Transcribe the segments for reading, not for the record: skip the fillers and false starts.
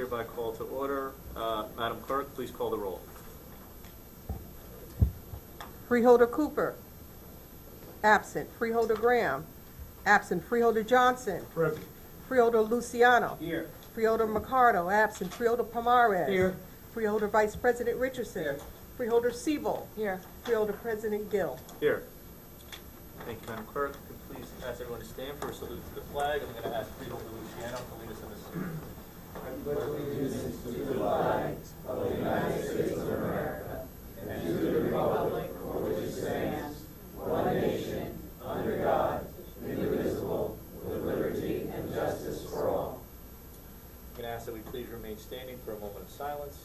hereby called to order. Madam Clerk, please call the roll. Freeholder Cooper. Absent. Freeholder Graham. Absent. Freeholder Johnson. Present. Freeholder Luciano. Here. Freeholder Mercado. Absent. Freeholder Pomares. Here. Freeholder Vice President Richardson. Here. Freeholder Siebel. Here. Freeholder President Gill. Here. Thank you, Madam Clerk. Could you please ask everyone to stand for a salute to the flag? I'm going to ask Freeholder Luciano to lead us in this salute. I pledge allegiance to the flag of the United States of America and to the republic for which it stands, one nation, under God, indivisible, with liberty and justice for all. I'm going to ask that we please remain standing for a moment of silence.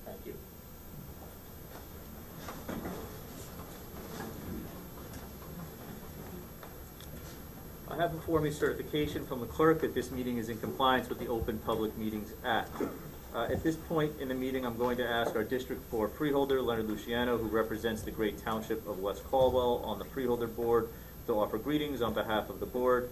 Thank you. I have before me certification from the clerk that this meeting is in compliance with the Open Public Meetings Act. At this point in the meeting, I'm going to ask our District 4 Freeholder, Leonard Luciano, who represents the great township of West Caldwell on the Freeholder Board, to offer greetings on behalf of the board.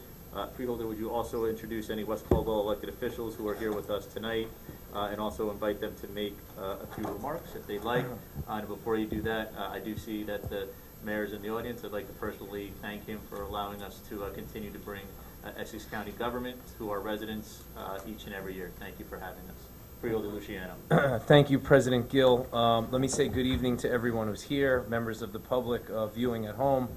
Freeholder, would you also introduce any West Caldwell elected officials who are here with us tonight, and also invite them to make a few remarks if they'd like. And before you do that, I do see that the mayor's in the audience. I'd like to personally thank him for allowing us to continue to bring Essex County government to our residents each and every year. Thank you for having us. Freeholder Luciano. Thank you, President Gill. Let me say good evening to everyone who's here, members of the public viewing at home.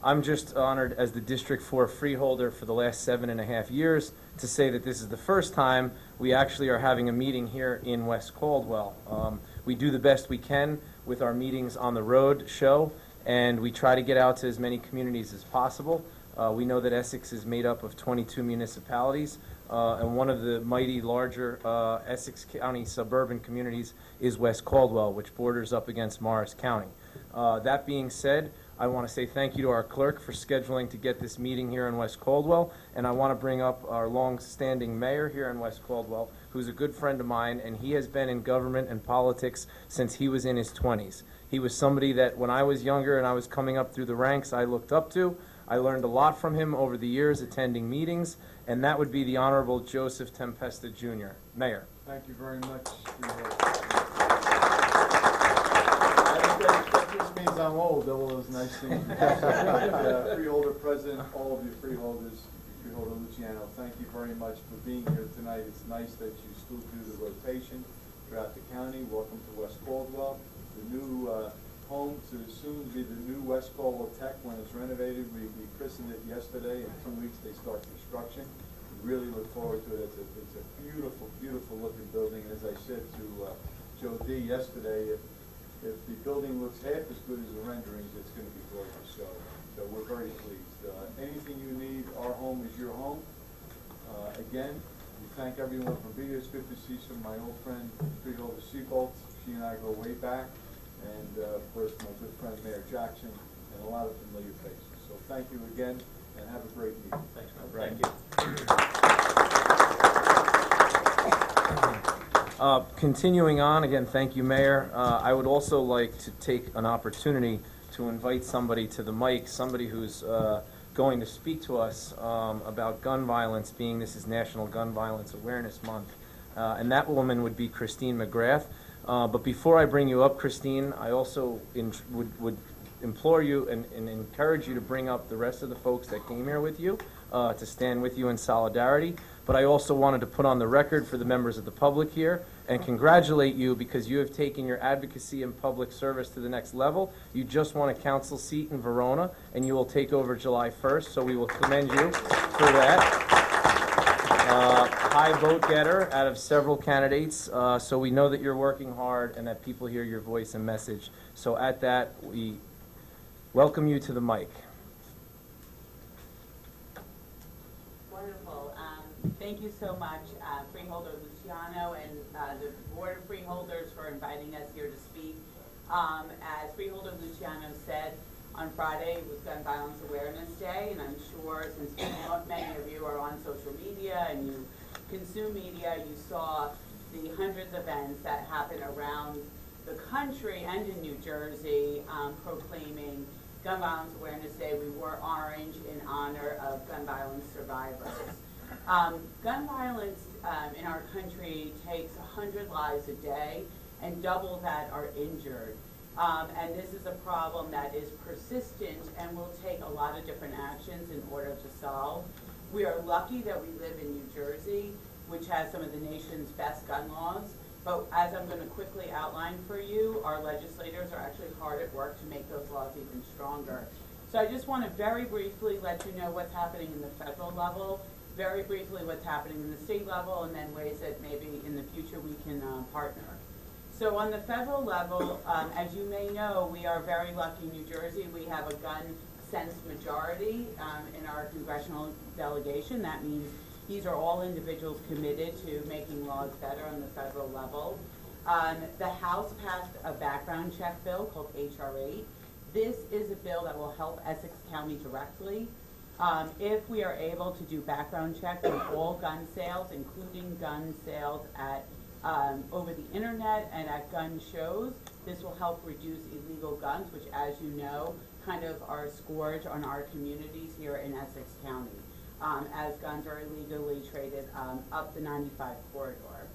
I'm just honored as the District 4 Freeholder for the last 7.5 years to say that this is the first time we actually are having a meeting here in West Caldwell. We do the best we can with our meetings on the road show, and we try to get out to as many communities as possible. We know that Essex is made up of 22 municipalities, and one of the mighty larger Essex County suburban communities is West Caldwell, which borders up against Morris County. That being said, I want to say thank you to our clerk for scheduling to get this meeting here in West Caldwell, and I want to bring up our long-standing mayor here in West Caldwell, who's a good friend of mine, and he has been in government and politics since he was in his 20s. He was somebody that when I was younger and I was coming up through the ranks, I looked up to. I learned a lot from him over the years attending meetings, and that would be the Honorable Joseph Tempesta, Jr. Mayor. Thank you very much. This means I'm old. That was nice things. Freeholder President, all of you freeholders, Freeholder Luciano, thank you very much for being here tonight. It's nice that you still do the rotation throughout the county. Welcome to West Caldwell. The new home to soon be the new West Caldwell Tech when it's renovated. We christened it yesterday. In 2 weeks they start construction. We really look forward to it. It's a beautiful, beautiful looking building. As I said to Joe D yesterday, if the building looks half as good as the renderings, it's going to be gorgeous. So we're very pleased. Anything you need, our home is your home. Again, we thank everyone for being here. It's good to see some of my old friend Freeholder Siebold. She and I go way back. And of course, my good friend Mayor Jackson, and a lot of familiar faces. So thank you again, and have a great meeting. Thanks, man. Right. Thank you. Continuing on, again, thank you, Mayor. I would also like to take an opportunity to invite somebody to the mic, somebody who's going to speak to us about gun violence, being this is National Gun Violence Awareness Month. And that woman would be Christine McGrath. But before I bring you up, Christine, I also would implore you and encourage you to bring up the rest of the folks that came here with you to stand with you in solidarity. But I also wanted to put on the record for the members of the public here and congratulate you because you have taken your advocacy and public service to the next level. You just won a council seat in Verona, and you will take over July 1st, so we will commend you for that. High vote getter out of several candidates, so we know that you're working hard and that people hear your voice and message. So at that, we welcome you to the mic. Wonderful. Thank you so much, Freeholder Luciano and the Board of Freeholders for inviting us here to speak. As Freeholder Luciano said, on Friday was Gun Violence Awareness Day, and I'm sure since many of you are on social media and you consume media, you saw the hundreds of events that happen around the country and in New Jersey proclaiming Gun Violence Awareness Day, we wore orange in honor of gun violence survivors. Gun violence in our country takes 100 lives a day, and double that are injured. And this is a problem that is persistent and will take a lot of different actions in order to solve. We are lucky that we live in New Jersey, which has some of the nation's best gun laws. But as I'm going to quickly outline for you, our legislators are actually hard at work to make those laws even stronger. So I just want to very briefly let you know what's happening in the federal level, very briefly what's happening in the state level, and then ways that maybe in the future we can partner. So on the federal level, as you may know, we are very lucky in New Jersey. We have a gun sense majority in our congressional delegation. That means these are all individuals committed to making laws better on the federal level. The House passed a background check bill called H.R. 8. This is a bill that will help Essex County directly. If we are able to do background checks on all gun sales, including gun sales at over the internet and at gun shows, this will help reduce illegal guns, which, as you know, kind of are a scourge on our communities here in Essex County, as guns are illegally traded up the 95 corridor.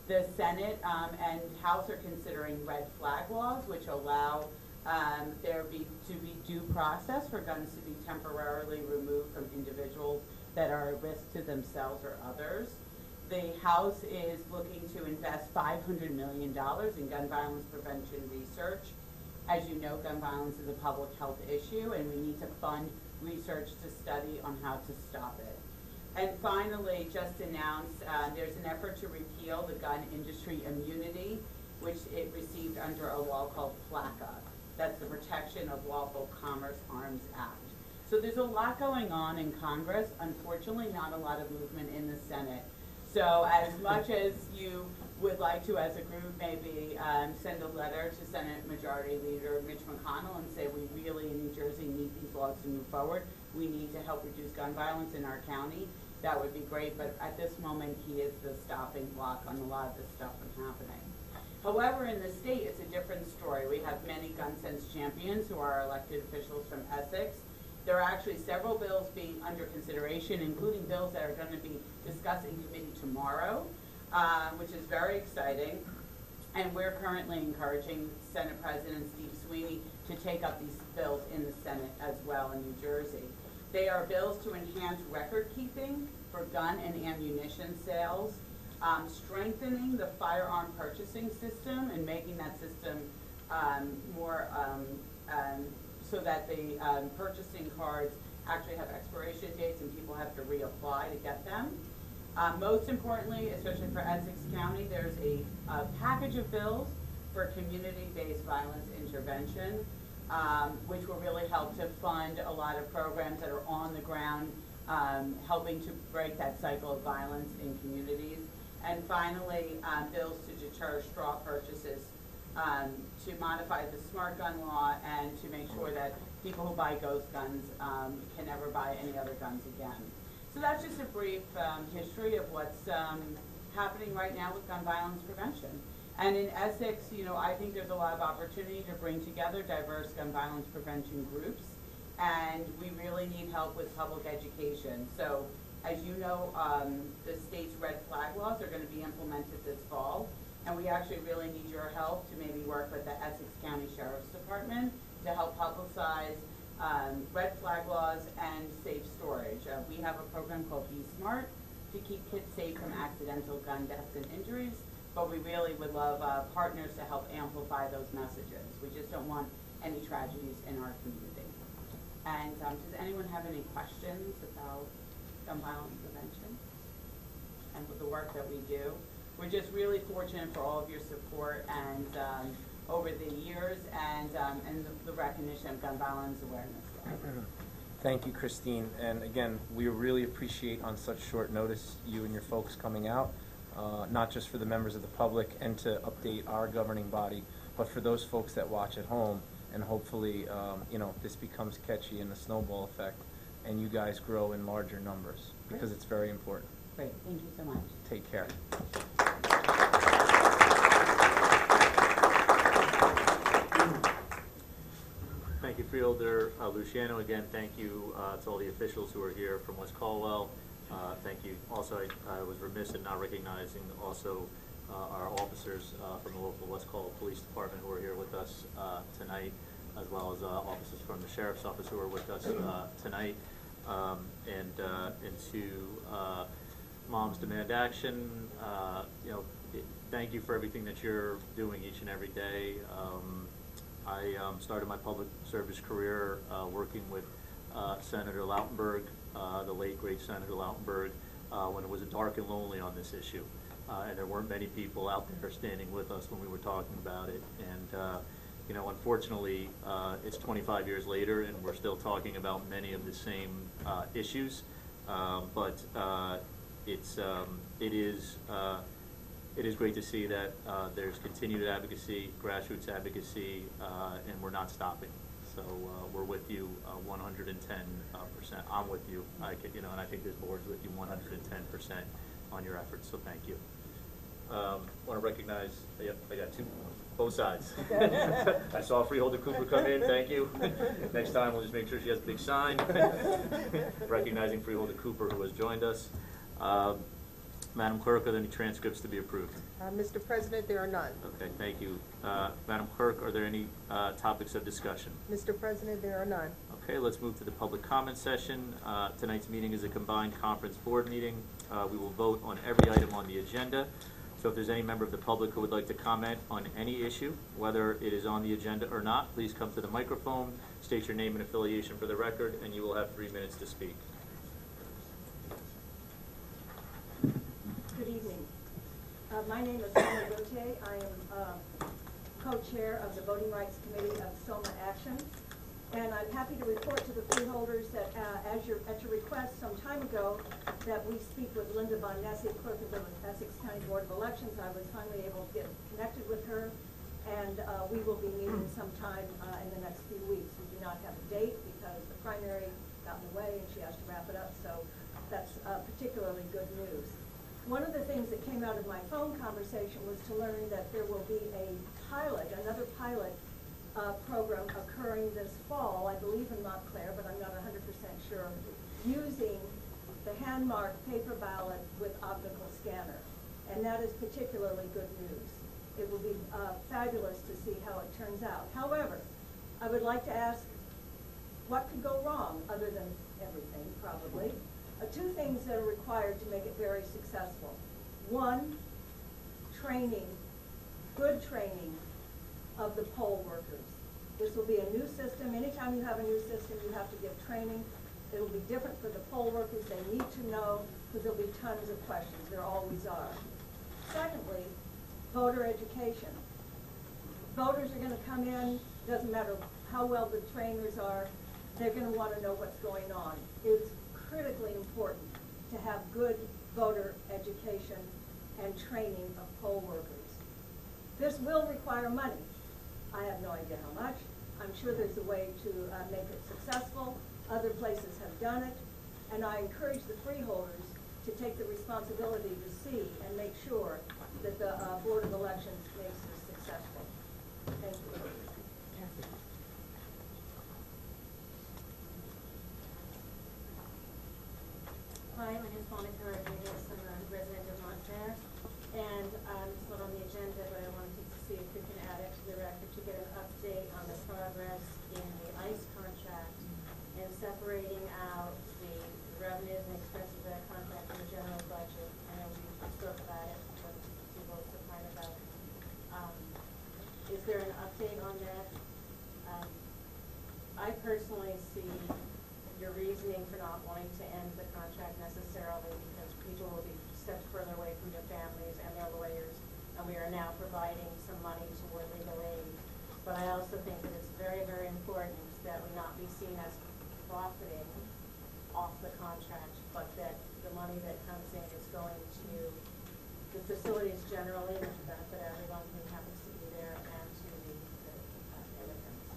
The Senate and House are considering red flag laws, which allow there to be due process for guns to be temporarily removed from individuals that are a risk to themselves or others. The House is looking to invest $500 million in gun violence prevention research. As you know, gun violence is a public health issue, and we need to fund research to study on how to stop it. And finally, just announced, there's an effort to repeal the gun industry immunity, which it received under a law called PLACA. That's the Protection of Lawful Commerce Arms Act. So there's a lot going on in Congress. Unfortunately, not a lot of movement in the Senate. So as much as you would like to, as a group, maybe send a letter to Senate Majority Leader Mitch McConnell and say we really in New Jersey need these laws to move forward. We need to help reduce gun violence in our county. That would be great, but at this moment he is the stopping block on a lot of this stuff from happening. However, in the state, it's a different story. We have many gun sense champions who are elected officials from Essex. There are actually several bills being under consideration, including bills that are going to be discussed in committee tomorrow, which is very exciting. And we're currently encouraging Senate President Steve Sweeney to take up these bills in the Senate as well in New Jersey. They are bills to enhance record keeping for gun and ammunition sales, strengthening the firearm purchasing system and making that system more so that the purchasing cards actually have expiration dates and people have to reapply to get them. Most importantly, especially for Essex County, there's a package of bills for community-based violence intervention, which will really help to fund a lot of programs that are on the ground, helping to break that cycle of violence in communities. And finally, bills to deter straw purchases, to modify the smart gun law and to make sure that people who buy ghost guns can never buy any other guns again. So that's just a brief history of what's happening right now with gun violence prevention. And in Essex, you know, I think there's a lot of opportunity to bring together diverse gun violence prevention groups, and we really need help with public education. So, as you know, the state's red flag laws are going to be implemented this fall, and we actually really need your help to maybe work with the Essex County Sheriff's Department to help publicize red flag laws and safe storage. We have a program called Be Smart to keep kids safe from accidental gun deaths and injuries, but we really would love partners to help amplify those messages. We just don't want any tragedies in our community. And does anyone have any questions about gun violence prevention and with the work that we do? We're just really fortunate for all of your support and over the years and the recognition of Gun Violence Awareness Day. Thank you, Christine. And again, we really appreciate on such short notice you and your folks coming out, not just for the members of the public and to update our governing body, but for those folks that watch at home. And hopefully, you know, this becomes catchy and a snowball effect, and you guys grow in larger numbers because it's very important. Great, thank you so much. Take care. Thank you, Freeholder Luciano. Again, thank you to all the officials who are here from West Caldwell. Thank you. Also, I was remiss in not recognizing also our officers from the local West Caldwell Police Department who are here with us tonight, as well as officers from the Sheriff's Office who are with us tonight. And to Moms Demand Action, thank you for everything that you're doing each and every day. I started my public service career working with Senator Lautenberg, the late great Senator Lautenberg, when it was dark and lonely on this issue. And there weren't many people out there standing with us when we were talking about it. And unfortunately, it's 25 years later, and we're still talking about many of the same issues. But it is great to see that there's continued advocacy, grassroots advocacy, and we're not stopping. So we're with you 110%. I'm with you, and I think this board's with you 110% on your efforts. So thank you. Want to recognize? I got two, both sides. I saw Freeholder Cooper come in. Thank you. Next time we'll just make sure she has a big sign recognizing Freeholder Cooper, who has joined us. Madam Clerk, are there any transcripts to be approved? Mr. President, there are none. Okay, thank you. Madam Clerk, are there any topics of discussion? Mr. President, there are none. Okay, let's move to the public comment session. Tonight's meeting is a combined conference board meeting. We will vote on every item on the agenda. So if there's any member of the public who would like to comment on any issue, whether it is on the agenda or not, please come to the microphone, state your name and affiliation for the record, and you will have 3 minutes to speak. Good evening. My name is Soma Rote. I am co-chair of the Voting Rights Committee of Soma Action. And I'm happy to report to the freeholders that at your request some time ago that we speak with Linda Von Nessy, clerk of the Essex County Board of Elections. I was finally able to get connected with her, and we will be meeting sometime in the next few weeks. We do not have a date because the primary got in the way and she has to wrap it up, so that's particularly good news. One of the things that came out of my phone conversation was to learn that there will be another pilot program occurring this fall, I believe in Montclair, but I'm not 100% sure, using the hand-marked paper ballot with optical scanner. And that is particularly good news. It will be fabulous to see how it turns out. However, I would like to ask, what could go wrong, other than everything, probably? Two things that are required to make it very successful. One, training, good training of the poll workers. This will be a new system. Anytime you have a new system, you have to give training. It'll be different for the poll workers. They need to know, because there'll be tons of questions. There always are. Secondly, voter education. Voters are going to come in, doesn't matter how well the trainers are, they're going to want to know what's going on. It's critically important to have good voter education and training of poll workers. This will require money. I have no idea how much. I'm sure there's a way to make it successful. Other places have done it. And I encourage the freeholders to take the responsibility to see and make sure that the Board of Elections makes this successful. Thank you. Hi, my name is Monica Rodriguez. I'm a resident of Montclair. And it's not on the agenda, but I wanted to see if we can add it to the record to get an update on the progress in the ICE contract and separating out the revenues and expenses of that contract from the general budget. I know we spoke about it, but we both are fine about it. Is there an update on that? I personally see your reasoning for not wanting to end the contract necessarily because people will be stepped further away from their families and their lawyers, and we are now providing some money toward legal aid. But I also think that it's very, very important that we not be seen as profiting off the contract, but that the money that comes in is going to the facilities generally, and to benefit everyone who happens to be there, and to the immigrants.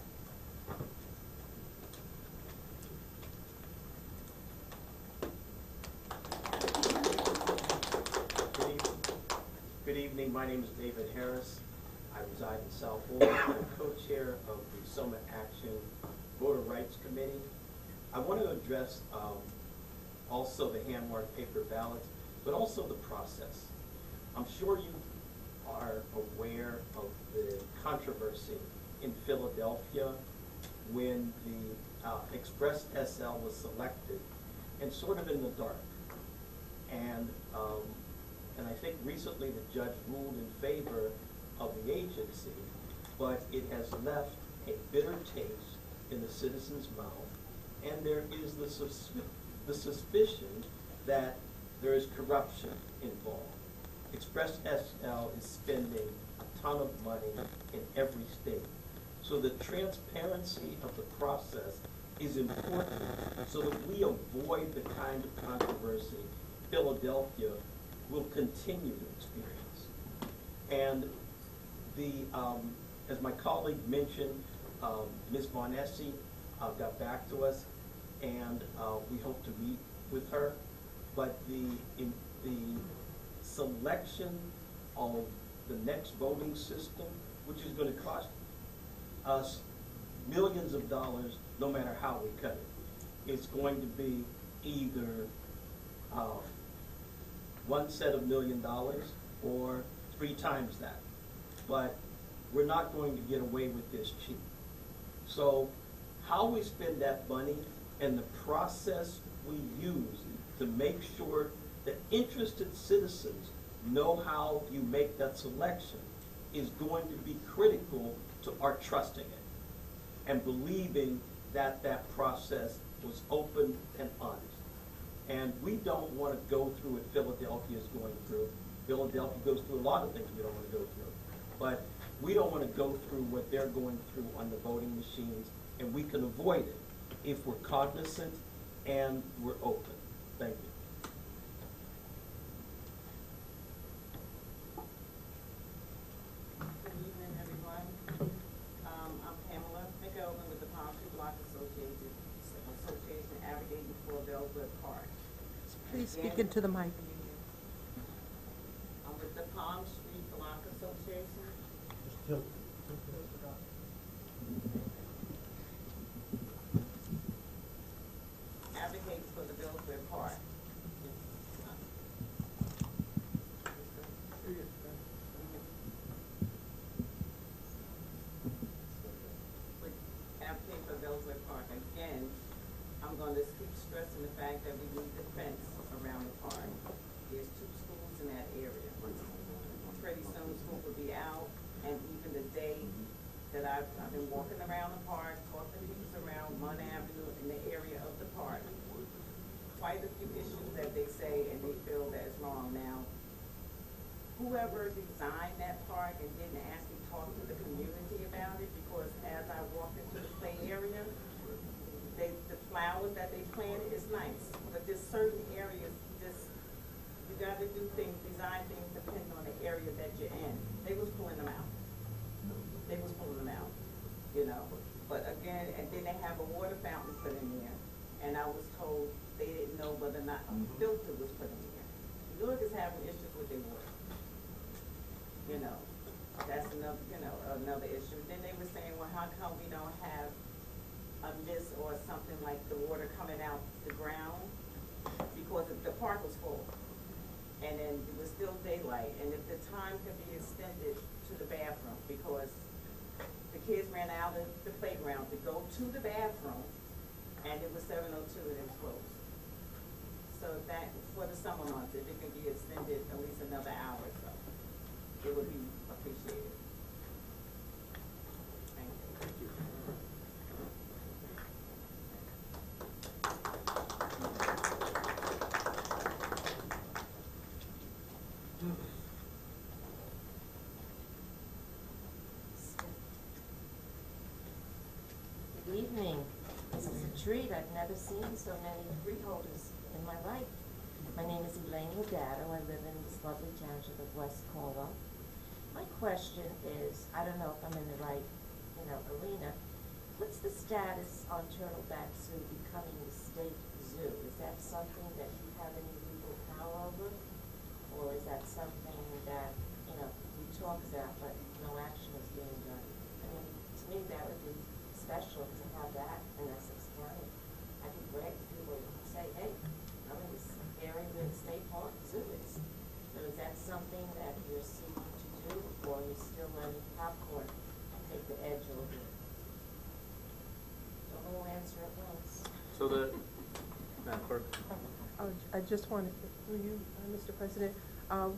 Good evening. My name is David Harris. I reside in South Florida. I'm co-chair of the Soma Action Voter Rights Committee. I want to address also the hand-marked paper ballots, but also the process. I'm sure you are aware of the controversy in Philadelphia when the Express SL was selected, and sort of in the dark. And I think recently the judge ruled in favor of the agency, but it has left a bitter taste in the citizens' mouth, and there is the suspicion that there is corruption involved. Express SL is spending a ton of money in every state. So the transparency of the process is important so that we avoid the kind of controversy Philadelphia will continue to experience. And as my colleague mentioned, Ms. Von Essie got back to us, and we hope to meet with her. But the selection of the next voting system, which is going to cost us millions of dollars, no matter how we cut it, it's going to be either one set of $1 million or 3 times that. But we're not going to get away with this cheap. So how we spend that money and the process we use to make sure that interested citizens know how you make that selection is going to be critical to our trusting it and believing that that process was open and honest. And we don't want to go through what Philadelphia is going through. Philadelphia goes through a lot of things we don't want to go through. But we don't want to go through what they're going through on the voting machines, and we can avoid it if we're cognizant and we're open. Thank you. Good evening, everyone. I'm Pamela McElvin with the Palm Tree Block Association advocating for Bellwood Park. Please speak into the mic. I'm with the Palm Street Block Association. Advocates for the Bellwood Park. Advocate for Bellwood Park. Again, I'm going to keep stressing the fact that we need the fence around the park. There's 2 schools in that area. Pretty soon school will be out, and even the day that I've been walking around the park, talking to people around Munn Avenue in the area of the park. Quite a few issues that they say and they feel that is wrong. Now, whoever designed that park and didn't actually talk to the community about it, because as I walked into the play area, the flowers that they planted is nice, but there's certain areas you gotta do things, design things depending on the area that you're in. They was pulling them out. You know. But again, and then they have a water fountain put in there, and I was told they didn't know whether or not a filter was put in there. New York is having issues with their water. You know, that's another issue. Then they were saying, well, how come we don't have a mist or something like the water coming out the ground? Because the park was full. And then it was still daylight, and if the time could be extended to the bathroom, because the kids ran out of the playground to go to the bathroom, and it was 7:02 and it was closed. So that, for the summer months, if it could be extended at least another hour or so, it would be appreciated. Thank you. Good evening. This is a treat. I've never seen so many freeholders in my life. My name is Elaine Legato. I live in this lovely township of West Cornwall. My question is, I don't know if I'm in the right, arena. What's the status on Turtleback Zoo becoming the state zoo? Is that something that you have any legal power over? Or is that something that, we talk about, but no action is being done? I mean, to me, that would be special to have that I just wanted, through you, Mr. President,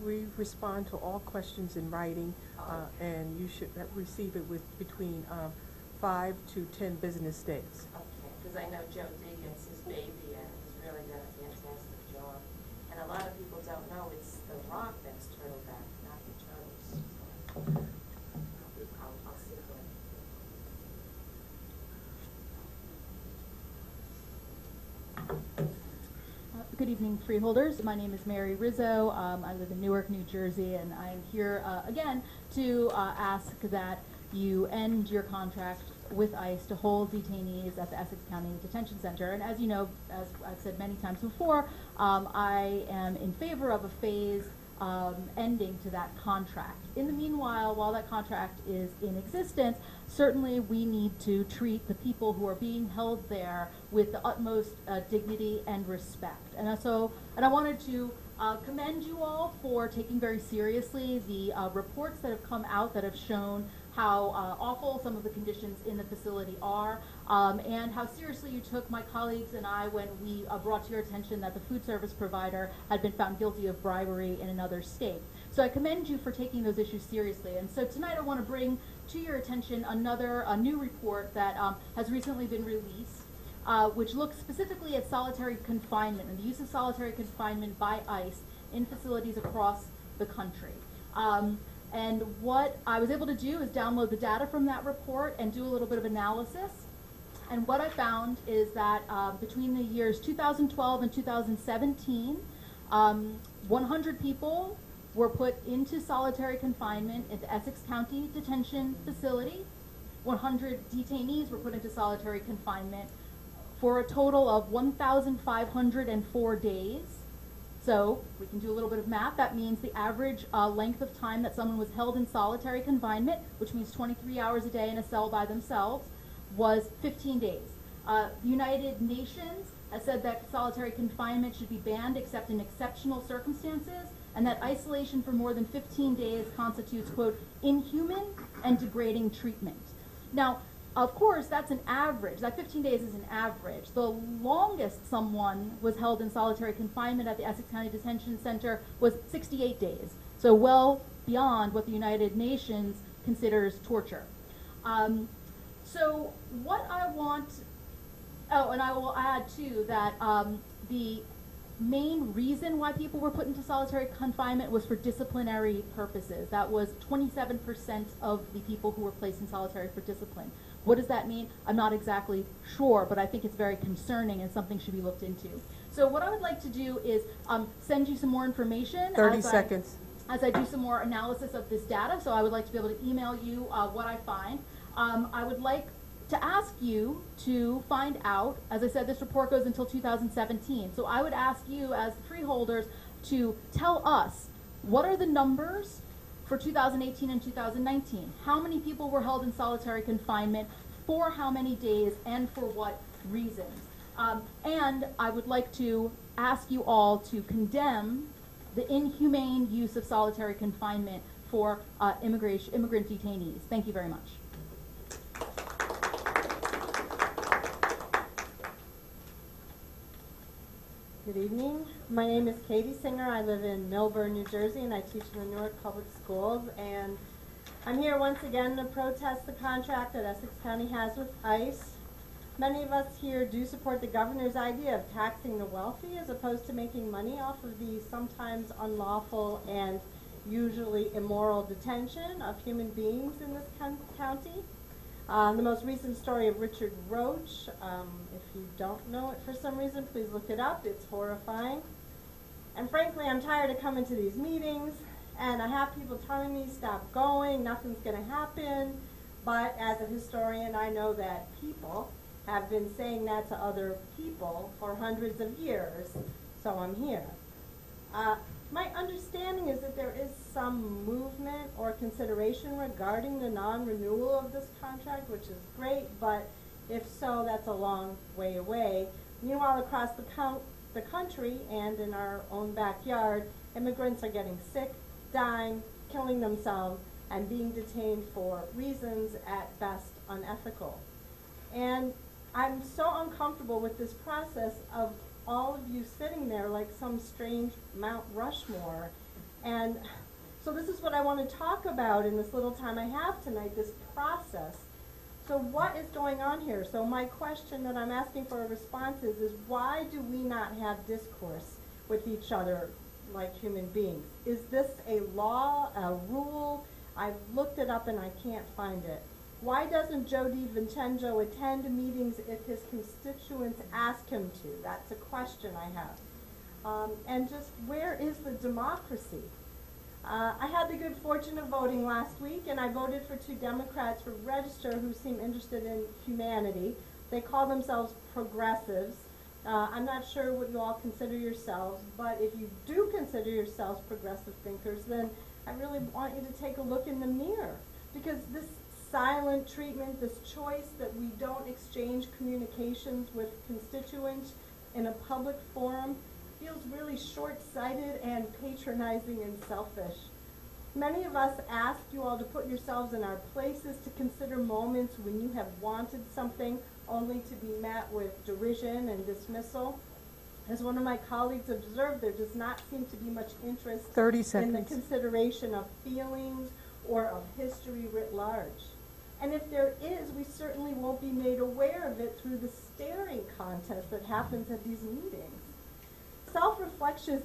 we respond to all questions in writing, and you should receive it with between 5 to 10 business days. Okay, because I know Joe Diggins, his baby, and he's really done a fantastic job. And a lot of people don't know it's the rock that's turtleback, not the turtles. So I'll sit there. Good evening, freeholders. My name is Mary Rizzo. I live in Newark, New Jersey, and I'm here again to ask that you end your contract with ICE to hold detainees at the Essex County Detention Center. And as you know, as I've said many times before, I am in favor of a phased ending to that contract. In the meanwhile, while that contract is in existence, certainly we need to treat the people who are being held there with the utmost dignity and respect. And I wanted to commend you all for taking very seriously the reports that have come out that have shown how awful some of the conditions in the facility are, and how seriously you took my colleagues and I when we brought to your attention that the food service provider had been found guilty of bribery in another state. So I commend you for taking those issues seriously. And so tonight I want to bring to your attention a new report that has recently been released, which looks specifically at solitary confinement and the use of solitary confinement by ICE in facilities across the country. And what I was able to do is download the data from that report and do a little bit of analysis. And what I found is that between the years 2012 and 2017, 100 people were put into solitary confinement at the Essex County Detention Facility. 100 detainees were put into solitary confinement for a total of 1,504 days. So we can do a little bit of math. That means the average length of time that someone was held in solitary confinement, which means 23 hours a day in a cell by themselves, was 15 days. The United Nations has said that solitary confinement should be banned except in exceptional circumstances, and that isolation for more than 15 days constitutes, quote, inhuman and degrading treatment. Now, of course, that's an average. That 15 days is an average. The longest someone was held in solitary confinement at the Essex County Detention Center was 68 days, so well beyond what the United Nations considers torture. So what I want, and I will add too that the main reason why people were put into solitary confinement was for disciplinary purposes. That was 27% of the people who were placed in solitary for discipline. What does that mean? I'm not exactly sure, but I think it's very concerning and something should be looked into. So what I would like to do is send you some more information. 30 seconds. As I do some more analysis of this data, so I would like to be able to email you what I find. I would like to ask you to find out, as I said, this report goes until 2017, so I would ask you as freeholders to tell us what are the numbers for 2018 and 2019. How many people were held in solitary confinement, for how many days, and for what reasons? And I would like to ask you all to condemn the inhumane use of solitary confinement for immigrant detainees. Thank you very much. Good evening. My name is Katie Singer. I live in Millburn, New Jersey, and I teach in the Newark Public Schools. And I'm here once again to protest the contract that Essex County has with ICE. Many of us here do support the governor's idea of taxing the wealthy as opposed to making money off of the sometimes unlawful and usually immoral detention of human beings in this county. The most recent story of Richard Roach, if you don't know it for some reason, please look it up. It's horrifying. And frankly, I'm tired of coming to these meetings, and I have people telling me, stop going, nothing's going to happen. But as a historian, I know that people have been saying that to other people for hundreds of years, so I'm here. My understanding is that there is some movement or consideration regarding the non-renewal of this contract, which is great, but if so, that's a long way away. Meanwhile, across the country and in our own backyard, immigrants are getting sick, dying, killing themselves, and being detained for reasons at best unethical. And I'm so uncomfortable with this process of all of you sitting there like some strange Mount Rushmore. And so this is what I want to talk about in this little time I have tonight, this process. So what is going on here? So my question that I'm asking for a response is why do we not have discourse with each other like human beings? Is this a law, a rule? I've looked it up and I can't find it. Why doesn't Joe DiVincenzo attend meetings if his constituents ask him to? That's a question I have. And just where is the democracy? I had the good fortune of voting last week, and I voted for 2 Democrats for register who seem interested in humanity. They call themselves progressives. I'm not sure what you all consider yourselves, but if you do consider yourselves progressive thinkers, then I really want you to take a look in the mirror, because this silent treatment, this choice that we don't exchange communications with constituents in a public forum feels really short-sighted and patronizing and selfish. Many of us ask you all to put yourselves in our places, to consider moments when you have wanted something only to be met with derision and dismissal. As one of my colleagues observed, there does not seem to be much interest 30 in the seconds. consideration of feelings or of history writ large. And if there is, we certainly won't be made aware of it through the staring contest that happens at these meetings. Self-reflection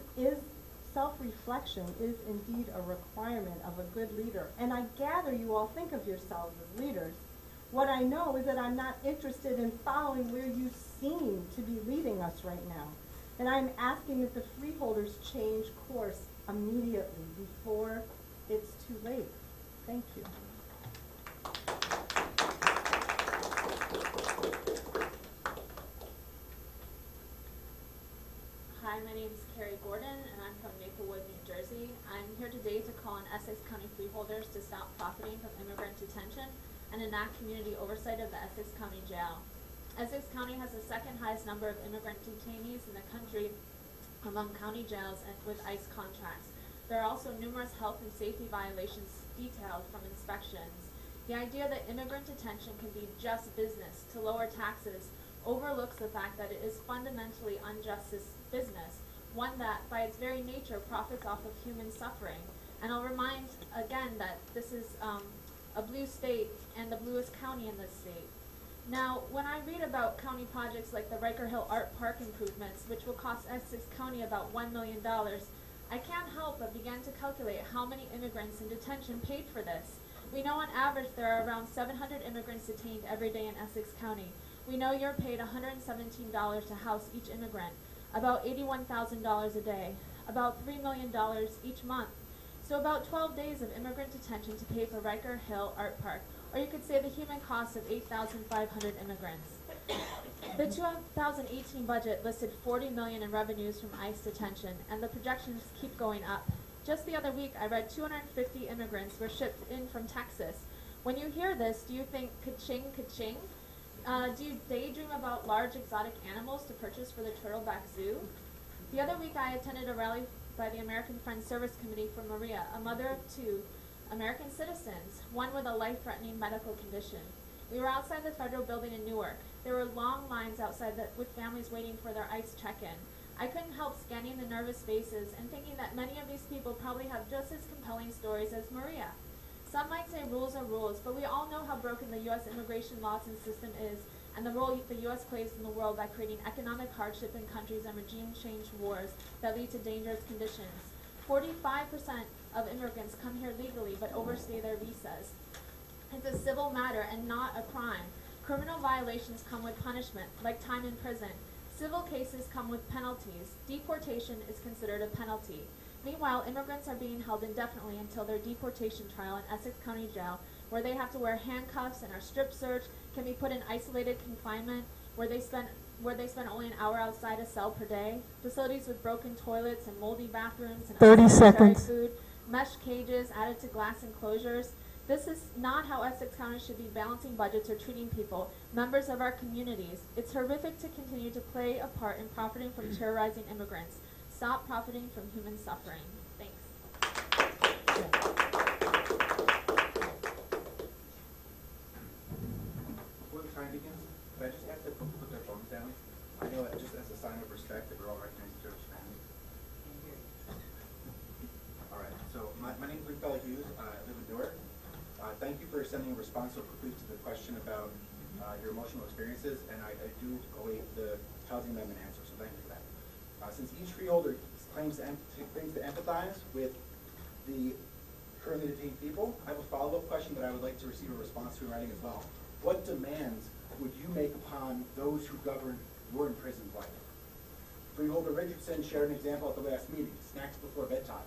is indeed a requirement of a good leader, and I gather you all think of yourselves as leaders. What I know is that I'm not interested in following where you seem to be leading us right now, and I'm asking that the freeholders change course immediately before it's too late. Thank you. Hi, my name is Carrie Gordon, and I'm from Maplewood, New Jersey. I'm here today to call on Essex County freeholders to stop profiting from immigrant detention and enact community oversight of the Essex County Jail. Essex County has the second highest number of immigrant detainees in the country among county jails and with ICE contracts. There are also numerous health and safety violations detailed from inspections. The idea that immigrant detention can be just business to lower taxes overlooks the fact that it is fundamentally unjust business, one that by its very nature profits off of human suffering. And I'll remind again that this is a blue state and the bluest county in this state. Now, when I read about county projects like the Riker Hill Art Park improvements, which will cost Essex County about $1 million, I can't help but begin to calculate how many immigrants in detention paid for this. We know on average there are around 700 immigrants detained every day in Essex County. We know you're paid $117 to house each immigrant, about $81,000 a day, about $3 million each month. So about 12 days of immigrant detention to pay for Riker Hill Art Park, or you could say the human cost of 8,500 immigrants. The 2018 budget listed $40 million in revenues from ICE detention, and the projections keep going up. Just the other week, I read 250 immigrants were shipped in from Texas. When you hear this, do you think ka-ching, ka-ching? Do you daydream about large exotic animals to purchase for the Turtleback Zoo? The other week I attended a rally by the American Friends Service Committee for Maria, a mother of 2 American citizens, one with a life-threatening medical condition. We were outside the federal building in Newark. There were long lines outside with families waiting for their ICE check-in. I couldn't help scanning the nervous faces and thinking that many of these people probably have just as compelling stories as Maria. Some might say rules are rules, but we all know how broken the U.S. immigration laws and system is, and the role the U.S. plays in the world by creating economic hardship in countries and regime change wars that lead to dangerous conditions. 45% of immigrants come here legally but overstay their visas. It's a civil matter and not a crime. Criminal violations come with punishment, like time in prison. Civil cases come with penalties. Deportation is considered a penalty. Meanwhile, immigrants are being held indefinitely until their deportation trial in Essex County Jail, where they have to wear handcuffs and are strip searched, can be put in isolated confinement, where they spend only an hour outside a cell per day, facilities with broken toilets and moldy bathrooms and 30 unsanitary seconds. food, mesh cages added to glass enclosures. This is not how Essex County should be balancing budgets or treating people, members of our communities. It's horrific to continue to play a part in profiting from terrorizing immigrants. Stop profiting from human suffering. Thanks. Before the time begins, could I just ask that people put their phones down? I know that just as a sign of respect, if Hughes. I live in Newark. Thank you for sending a response so quickly to the question about your emotional experiences, and I do await the housing amendment answer, so thank you for that. Since each freeholder claims to empathize with the currently detained people, I have a follow-up question that I would like to receive a response to in writing as well. What demands would you make upon those who govern your imprisoned life? Freeholder Richardson shared an example at the last meeting, snacks before bedtime.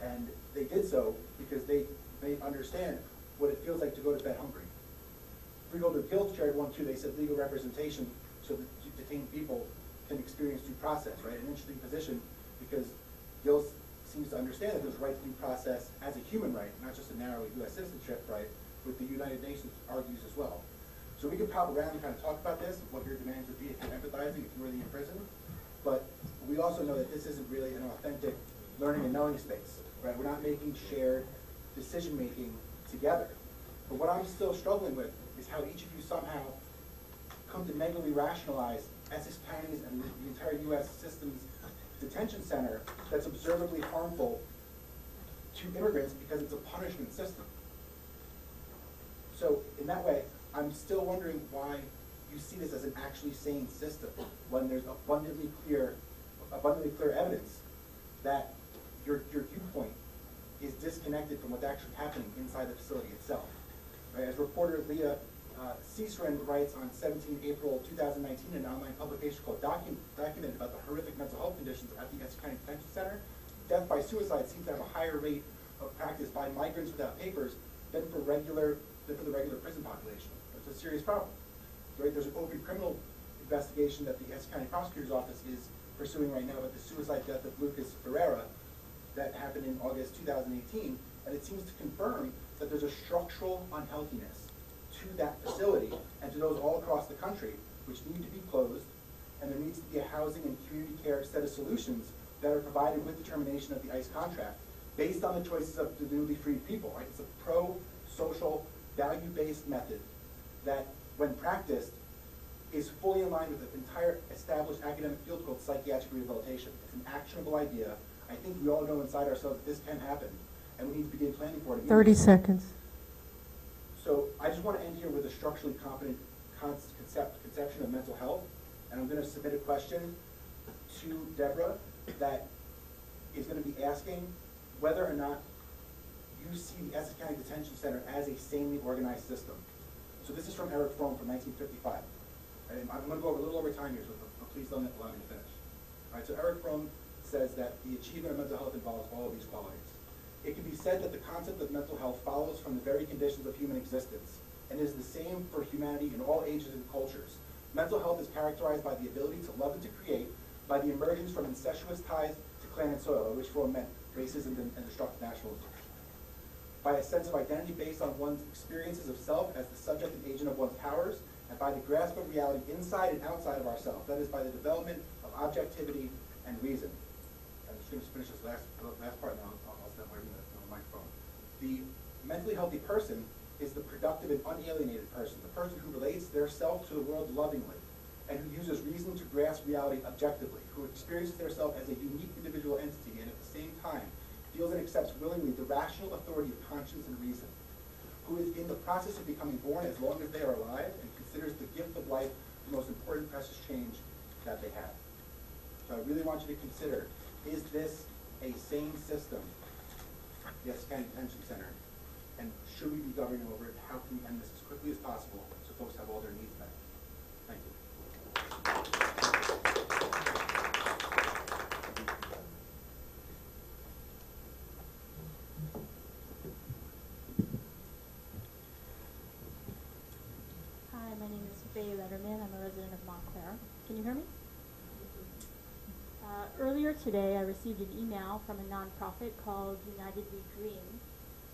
And they did so because they understand what it feels like to go to bed hungry. Freeholder Guild shared one too. They said legal representation so that detained people can experience due process, right? An interesting position because Guild seems to understand that there's right to due process as a human right, not just a narrow U.S. citizenship right, with the United Nations argues as well. So we could pop around and kind of talk about this, what your demands would be if you're empathizing, if you're really in prison. But we also know that this isn't really an authentic learning and knowing space, right? We're not making shared decision-making together. But what I'm still struggling with is how each of you somehow come to negatively rationalize Essex County's and the entire U.S. system's detention center that's observably harmful to immigrants because it's a punishment system. So in that way, I'm still wondering why you see this as an actually sane system when there's abundantly clear evidence that your viewpoint is disconnected from what's actually happening inside the facility itself. Right? As reporter Leah Cicerin writes on 17 April 2019 in an online publication called Documented about the horrific mental health conditions at the Essex County Detention Center, death by suicide seems to have a higher rate of practice by migrants without papers than for the regular prison population. It's a serious problem. Right? There's an open criminal investigation that the Essex County Prosecutor's Office is pursuing right now about the suicide death of Lucas Ferreira that happened in August 2018, and it seems to confirm that there's a structural unhealthiness to that facility and to those all across the country which need to be closed, and there needs to be a housing and community care set of solutions that are provided with the termination of the ICE contract based on the choices of the newly freed people. Right? It's a pro-social, value-based method that, when practiced, is fully in line with the entire established academic field called psychiatric rehabilitation. It's an actionable idea. I think we all know inside ourselves that this can happen, and we need to begin planning for it. 30 seconds. So I just want to end here with a structurally competent conception of mental health, and I'm going to submit a question to Deborah that is going to be asking whether or not you see the Essex County Detention Center as a sanely organized system. So this is from Eric Fromm from 1955. And I'm going to go over a little over time here, so please don't allow me to finish. All right, so Eric Fromm says that the achievement of mental health involves all of these qualities. It can be said that the concept of mental health follows from the very conditions of human existence and is the same for humanity in all ages and cultures. Mental health is characterized by the ability to love and to create, by the emergence from incestuous ties to clan and soil, which Fromm meant racism and destructive nationalism. By a sense of identity based on one's experiences of self as the subject and agent of one's powers, and by the grasp of reality inside and outside of ourselves. That is, by the development of objectivity and reason. I'm just going to finish this last part, and I'll step away from the microphone. The mentally healthy person is the productive and unalienated person, the person who relates their self to the world lovingly, and who uses reason to grasp reality objectively, who experiences their self as a unique individual entity, and at the same time feels and accepts willingly the rational authority of conscience and reason, who is in the process of becoming born as long as they are alive and considers the gift of life the most important precious change that they have. So I really want you to consider, is this a sane system, the Essex County Detention Center, and should we be governing over it? How can we end this as quickly as possible so folks have all their needs met? Thank you. Hi, my name is Faye Letterman. I'm a resident of Montclair. Can you hear me? Earlier today, I received an email from a nonprofit called United We Dream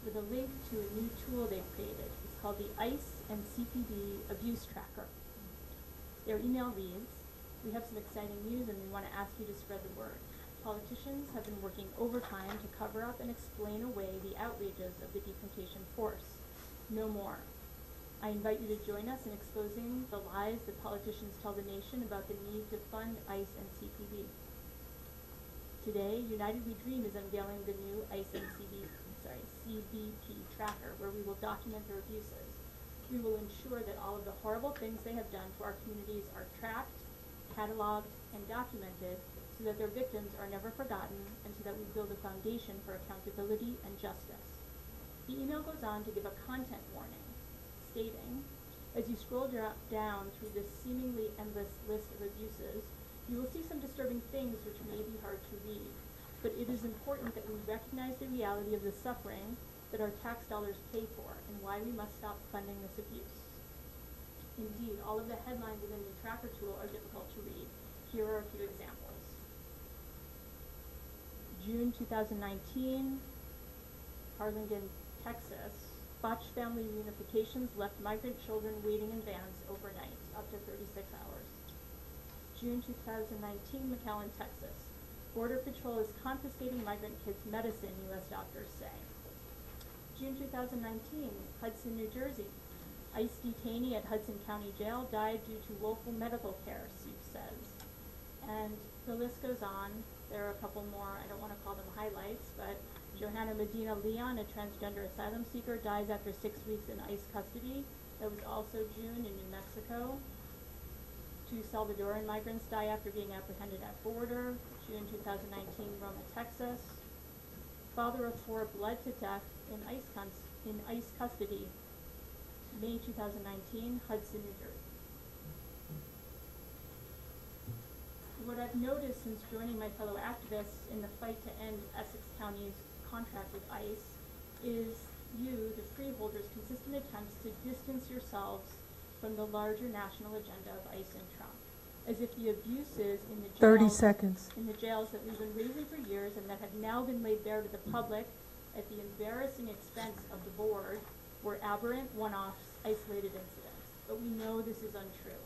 with a link to a new tool they've created. It's called the ICE and CPD Abuse Tracker. Their email reads, "We have some exciting news and we want to ask you to spread the word. Politicians have been working overtime to cover up and explain away the outrages of the deportation force. No more. I invite you to join us in exposing the lies that politicians tell the nation about the need to fund ICE and CPD. Today, United We Dream is unveiling the new ICE and SCVP tracker, where we will document their abuses. We will ensure that all of the horrible things they have done to our communities are tracked, cataloged, and documented so that their victims are never forgotten and so that we build a foundation for accountability and justice. The email goes on to give a content warning, stating, as you scroll down through this seemingly endless list of abuses, you will see some disturbing things which may be hard to read, but it is important that we recognize the reality of the suffering that our tax dollars pay for and why we must stop funding this abuse. Indeed, all of the headlines within the tracker tool are difficult to read. Here are a few examples. June 2019, Harlingen, Texas. Botched family reunifications left migrant children waiting in vans overnight, up to 36 hours. June 2019, McAllen, Texas. Border Patrol is confiscating migrant kids' medicine, U.S. doctors say. June 2019, Hudson, New Jersey. ICE detainee at Hudson County Jail died due to woeful medical care, suit says. And the list goes on. There are a couple more. I don't want to call them highlights, but Johanna Medina Leon, a transgender asylum seeker, dies after 6 weeks in ICE custody. That was also June in New Mexico. 2 Salvadoran migrants die after being apprehended at border. June 2019, Roma, Texas. Father of 4 bled to death in ICE custody. May 2019, Hudson, New Jersey. What I've noticed since joining my fellow activists in the fight to end Essex County's contract with ICE is you, the freeholders' consistent attempts to distance yourselves from the larger national agenda of ICE and Trump, as if the abuses in the jails, 30 seconds. in the jails that we've been raising for years and that have now been laid bare to the public at the embarrassing expense of the board were aberrant, one-offs, isolated incidents. But we know this is untrue.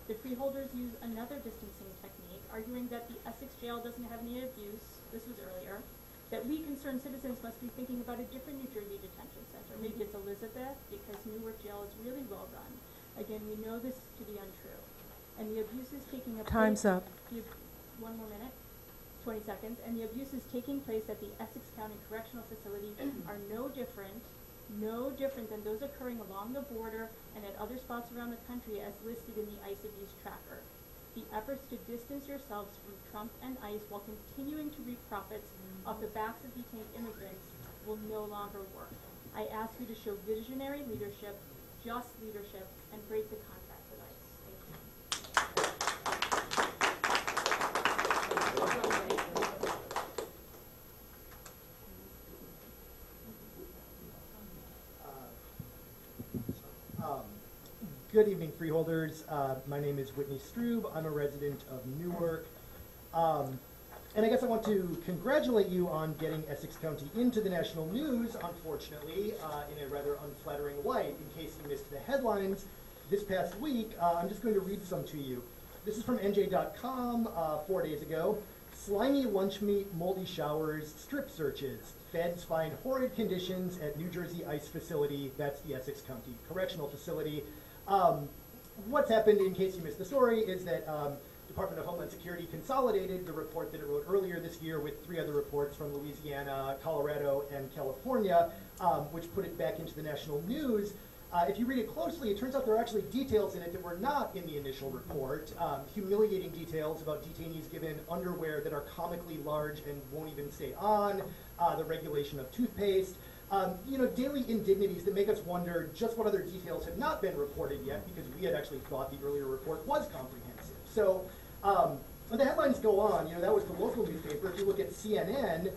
The freeholders use another distancing technique, arguing that the Essex jail doesn't have any abuse, this was earlier, that we concerned citizens must be thinking about a different New Jersey detention center. Maybe it's Elizabeth, because Newark jail is really well run. Again, we know this to be untrue. And the abuse is taking a Time's up. One more minute, 20 seconds. And the abuses taking place at the Essex County Correctional Facility are no different than those occurring along the border and at other spots around the country as listed in the ICE abuse tracker. The efforts to distance yourselves from Trump and ICE while continuing to reap profits off the backs of detained immigrants will no longer work. I ask you to show visionary leadership, just leadership, and break the contract with ICE. Thank you. Good evening, freeholders. My name is Whitney Strube. I'm a resident of Newark. And I guess I want to congratulate you on getting Essex County into the national news, unfortunately, in a rather unflattering light. In case you missed the headlines this past week, I'm just going to read some to you. This is from NJ.com 4 days ago. Slimy lunch meat, moldy showers, strip searches. Feds find horrid conditions at New Jersey ICE facility. That's the Essex County Correctional Facility. What's happened, in case you missed the story, is that Department of Homeland Security consolidated the report that it wrote earlier this year with 3 other reports from Louisiana, Colorado, and California, which put it back into the national news. If you read it closely, it turns out there are actually details in it that were not in the initial report, humiliating details about detainees given underwear that are comically large and won't even stay on, the regulation of toothpaste, daily indignities that make us wonder just what other details have not been reported yet, because we had actually thought the earlier report was comprehensive. So the headlines go on. That was the local newspaper. If you look at CNN,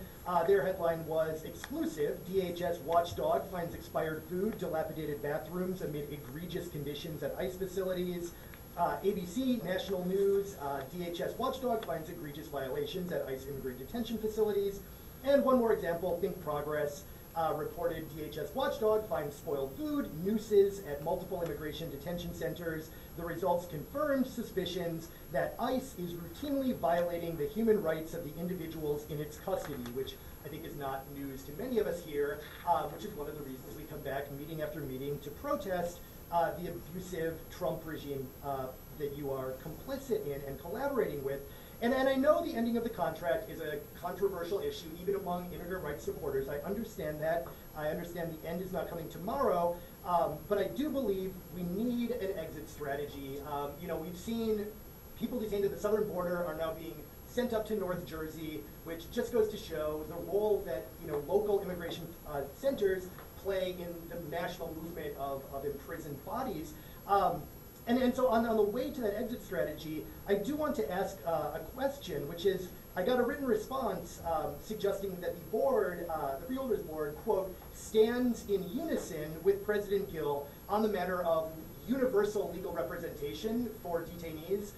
their headline was exclusive. DHS watchdog finds expired food, dilapidated bathrooms amid egregious conditions at ICE facilities. ABC, national news, DHS watchdog finds egregious violations at ICE immigrant detention facilities. And one more example, Think Progress. Reported DHS watchdog finds spoiled food, nooses at multiple immigration detention centers. The results confirmed suspicions that ICE is routinely violating the human rights of the individuals in its custody, which I think is not news to many of us here, which is one of the reasons we come back meeting after meeting to protest the abusive Trump regime that you are complicit in and collaborating with. And I know the ending of the contract is a controversial issue, even among immigrant rights supporters. I understand that. I understand the end is not coming tomorrow, but I do believe we need an exit strategy. You know, we've seen people detained at the southern border are now being sent up to North Jersey, which just goes to show the role that, you know, local immigration centers play in the national movement of imprisoned bodies. And so on the way to that exit strategy, I do want to ask a question, which is, I got a written response suggesting that the board, the Freeholders board, quote, stands in unison with President Gill on the matter of universal legal representation for detainees.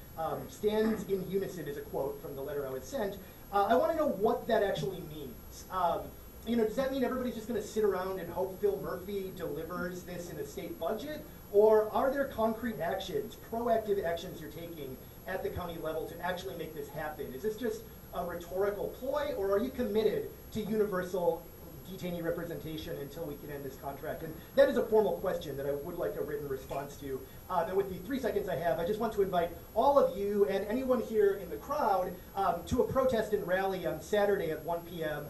Stands in unison is a quote from the letter I was sent. I want to know what that actually means. You know, does that mean everybody's just going to sit around and hope Phil Murphy delivers this in the state budget? Or are there concrete actions, proactive actions you're taking at the county level to actually make this happen? Is this just a rhetorical ploy, or are you committed to universal detainee representation until we can end this contract? And that is a formal question that I would like a written response to. Then with the 3 seconds I have, I just want to invite all of you and anyone here in the crowd to a protest and rally on Saturday at 1 p.m.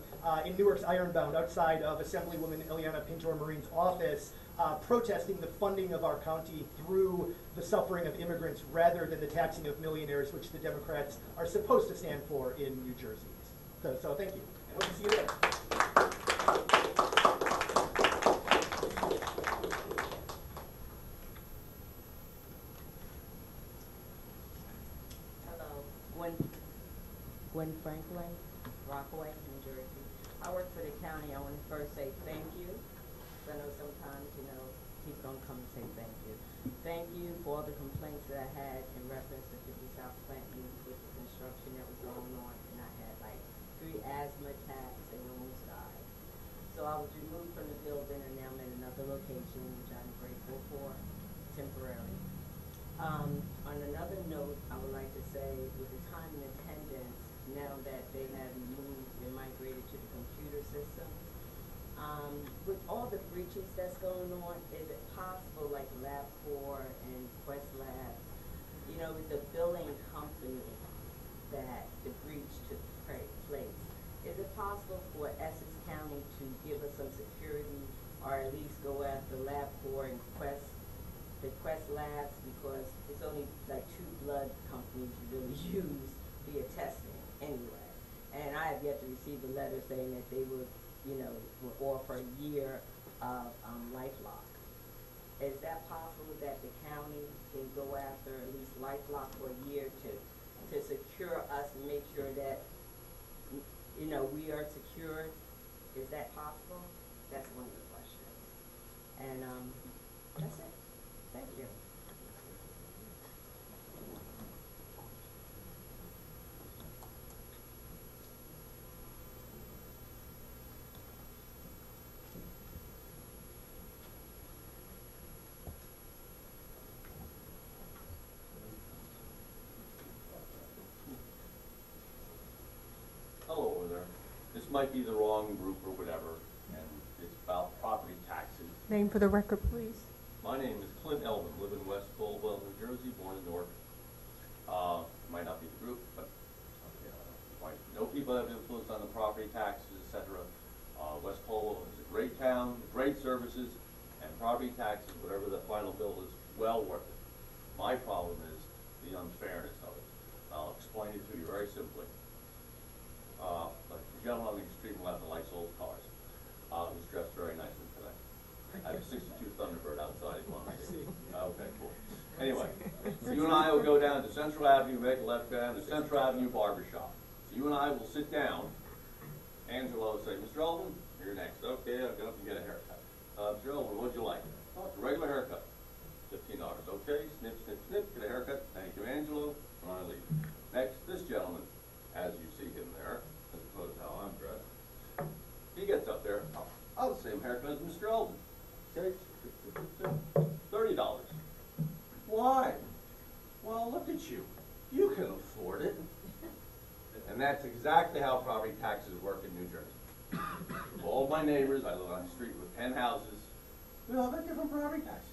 In Newark's Ironbound, outside of Assemblywoman Ileana Pintor-Marine's office, protesting the funding of our county through the suffering of immigrants rather than the taxing of millionaires, which the Democrats are supposed to stand for in New Jersey. So thank you. I hope to see you there. Hello, Gwen Franklin, Rockaway, New Jersey. I work for the county. I want to first say thank you. I know sometimes, you know, people don't come and say thank you. Thank you for all the complaints that I had in reference to 50 South Clinton with the construction that was going on, and I had like 3 asthma attacks and almost died. So I was removed from the building, and now I'm in another location, which I'm grateful for, temporarily. On another note, I would like to say, with the time and attendance, now that they have moved and migrated to the computer system, with all the breaches that's going on, is it possible, like LabCorp and Quest Labs, you know, with the billing company that the breach took place, is it possible for Essex County to give us some security, or at least go after LabCorp and the Quest Labs, because it's only like 2 blood companies you really use via testing anyway. And I have yet to receive a letter saying that they would, you know, will offer a year of LifeLock. Is that possible that the county can go after at least LifeLock for a year to secure us and make sure that, you know, we are secured? Is that possible? That's one of the questions. And that's it. Thank you. Hello over there. This might be the wrong group or whatever, and it's about property taxes. Name for the record, please. My name is Clint Elvin, live in West Colwell, New Jersey, born in Newark. Might not be the group, but might know people that have influence on the property taxes, etc. West Colwell is a great town, great services, and property taxes, whatever the final bill is, well worth it. My problem is the unfairness of it. I'll explain it to you very simply. Like the gentleman on the extreme left that likes old cars, who's dressed very nicely today. I have a 62 Thunderbird outside if you want to see. Okay, cool. Anyway, so you and I will go down to Central Avenue, make a left down to Central Avenue Barbershop. So you and I will sit down. Angela will say, Mr. Elvin, you're next. Okay, I'll go up and get a haircut. Mr. Elvin, what'd you like? Oh, it's a regular haircut. $15. Okay, snip, snip, snip, get a haircut. Thank you, Angelo. And I leave. Next, this gentleman, as you see him there, as opposed to how I'm dressed, he gets up there. Oh, the same haircut as Mr. Elvin. Okay, $30. Why? Well, look at you. You can afford it. And that's exactly how property taxes work in New Jersey. All my neighbors, I live on a street with 10 houses, we all got different property taxes.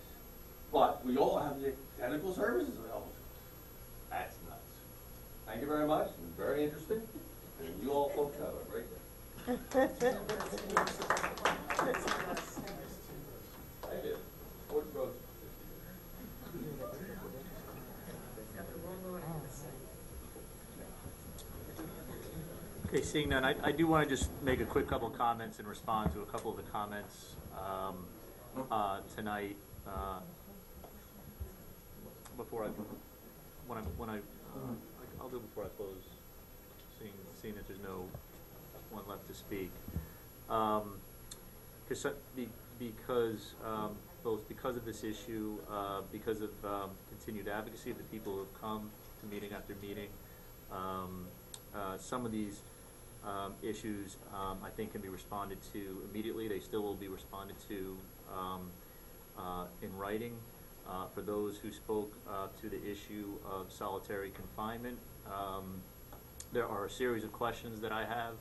But we all have the identical services available to us. That's nuts. Thank you very much, and very interesting, and you all folks have a great day. I did. Ford Road. Okay, seeing none, I do want to just make a quick couple of comments and respond to a couple of the comments tonight. Before I'll do it before I close, seeing that there's no one left to speak. Both because of this issue, because of continued advocacy of the people who have come to meeting after meeting, some of these issues I think can be responded to immediately. They still will be responded to in writing. For those who spoke to the issue of solitary confinement, there are a series of questions that I have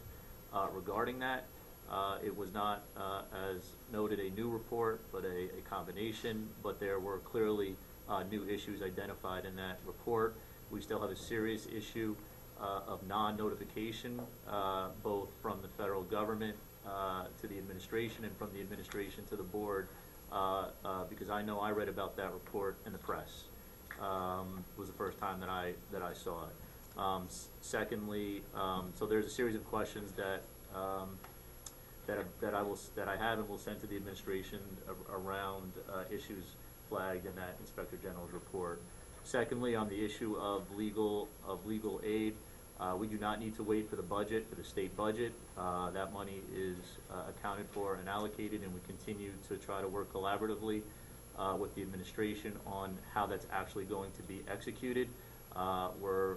regarding that. It was not, as noted, a new report, but a combination, but there were clearly new issues identified in that report. We still have a serious issue of non-notification, both from the federal government to the administration and from the administration to the board, because I know I read about that report in the press. It was the first time that I saw it. Secondly, so there's a series of questions that I have and will send to the administration around issues flagged in that Inspector General's report. Secondly, on the issue of legal aid, we do not need to wait for the budget, for the state budget. That money is accounted for and allocated, and we continue to try to work collaboratively with the administration on how that's actually going to be executed. We're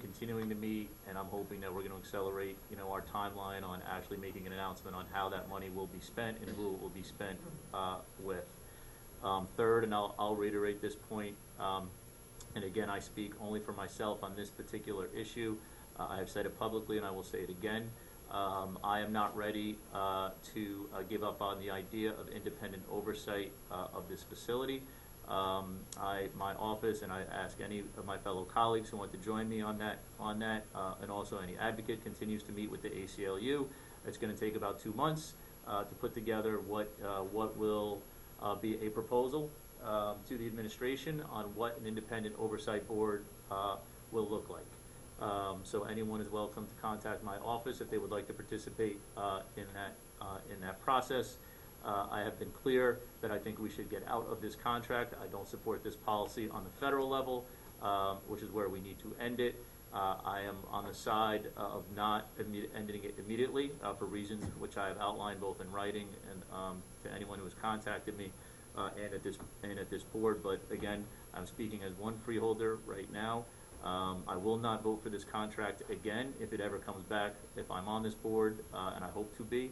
continuing to meet, and I'm hoping that we're going to accelerate, our timeline on actually making an announcement on how that money will be spent and who it will be spent with. Third, and I'll reiterate this point, and again, I speak only for myself on this particular issue. I have said it publicly, and I will say it again. I am not ready to give up on the idea of independent oversight of this facility. My office, and I ask any of my fellow colleagues who want to join me on that, and also any advocate, continues to meet with the ACLU. It's going to take about 2 months to put together what will be a proposal to the administration on what an independent oversight board will look like. So anyone is welcome to contact my office if they would like to participate in that process. I have been clear that I think we should get out of this contract. I don't support this policy on the federal level, which is where we need to end it. I am on the side of not ending it immediately for reasons which I have outlined both in writing and to anyone who has contacted me and at this board. But again, I'm speaking as one freeholder right now. I will not vote for this contract again if it ever comes back, if I'm on this board, and I hope to be.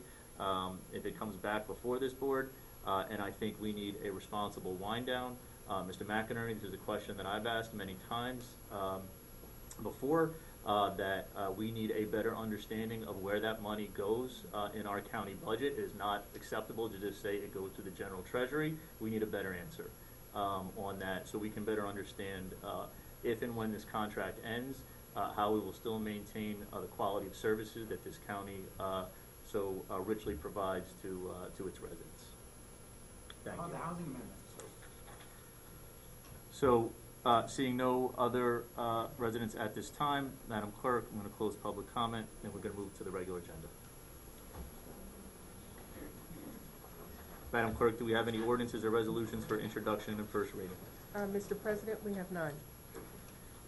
If it comes back before this board, and I think we need a responsible wind down. Mr. McInerney, this is a question that I've asked many times before, that we need a better understanding of where that money goes in our county budget. It is not acceptable to just say it goes to the general treasury. We need a better answer on that so we can better understand if and when this contract ends, how we will still maintain the quality of services that this county so richly provides to its residents. Thank you. The housing amendment. So, seeing no other residents at this time, Madam Clerk, I'm going to close public comment, and we're going to move to the regular agenda. Madam Clerk, do we have any ordinances or resolutions for introduction and first reading? Mr. President, we have none.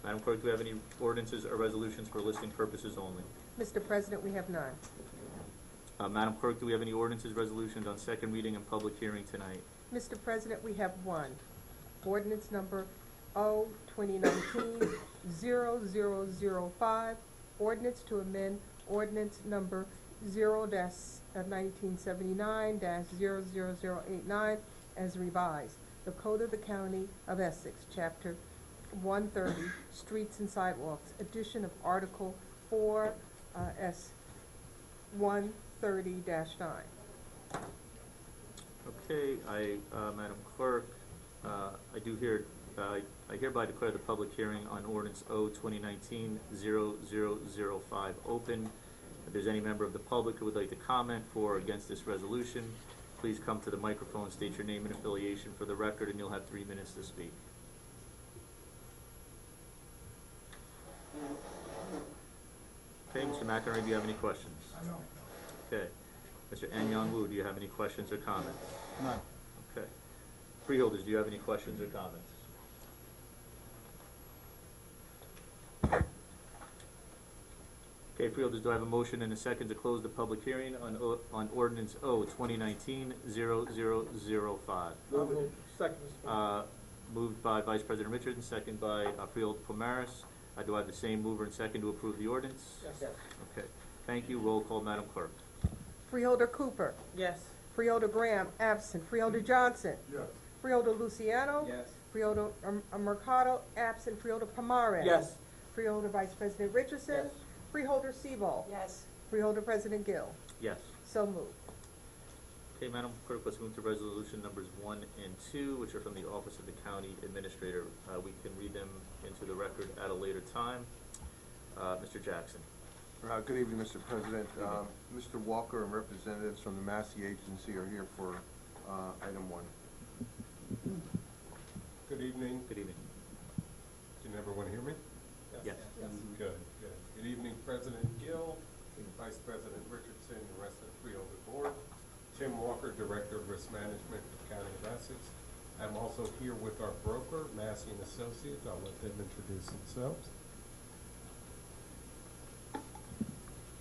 Madam Clerk, do we have any ordinances or resolutions for listing purposes only? Mr. President, we have none. Madam Clerk, do we have any ordinances, resolutions on second reading and public hearing tonight? Mr. President, we have one. Ordinance number O-2019-0005, ordinance to amend ordinance number 0-1979-00089 as revised. The Code of the County of Essex, Chapter 130, Streets and Sidewalks, addition of Article 4 S 130-9. Okay, Madam Clerk, I do hear I hereby declare the public hearing on ordinance O 2019-0005 open. If there's any member of the public who would like to comment for or against this resolution, please come to the microphone, state your name and affiliation for the record, and you'll have 3 minutes to speak. Okay, Mr. McInerney, do you have any questions? No. Okay. Mr. Anyang Wu, do you have any questions or comments? None. Okay. Freeholders, do you have any questions or comments? Okay, Freeholders, do I have a motion and a second to close the public hearing on ordinance O 2019-0005? Second. Moved by Vice President Richardson, second by Freeholder Pomaris. Do I have the same mover and second to approve the ordinance? Yes. Okay. Thank you. Roll call, Madam Clerk. Freeholder Cooper. Yes. Freeholder Graham, absent. Freeholder Johnson. Yes. Freeholder Luciano. Yes. Freeholder Mercado, absent. Freeholder Pomares. Yes. Freeholder Vice President Richardson. Yes. Freeholder Sebald. Yes. Freeholder President Gill. Yes. So moved. Okay, Madam Clerk, let's move to resolution numbers 1 and 2, which are from the Office of the County Administrator. We can read them into the record at a later time. Mr. Jackson. Good evening, Mr. President. Mr. Walker and representatives from the Massey Agency are here for item 1. Good evening. Good evening. Can everyone hear me? Yes. Good, good. Good evening, President Gill, Vice President Richardson, the rest of the Freeholder Board. Tim Walker, Director of Risk Management for the County of Essex. I'm also here with our broker, Massey & Associates. I'll let them introduce themselves.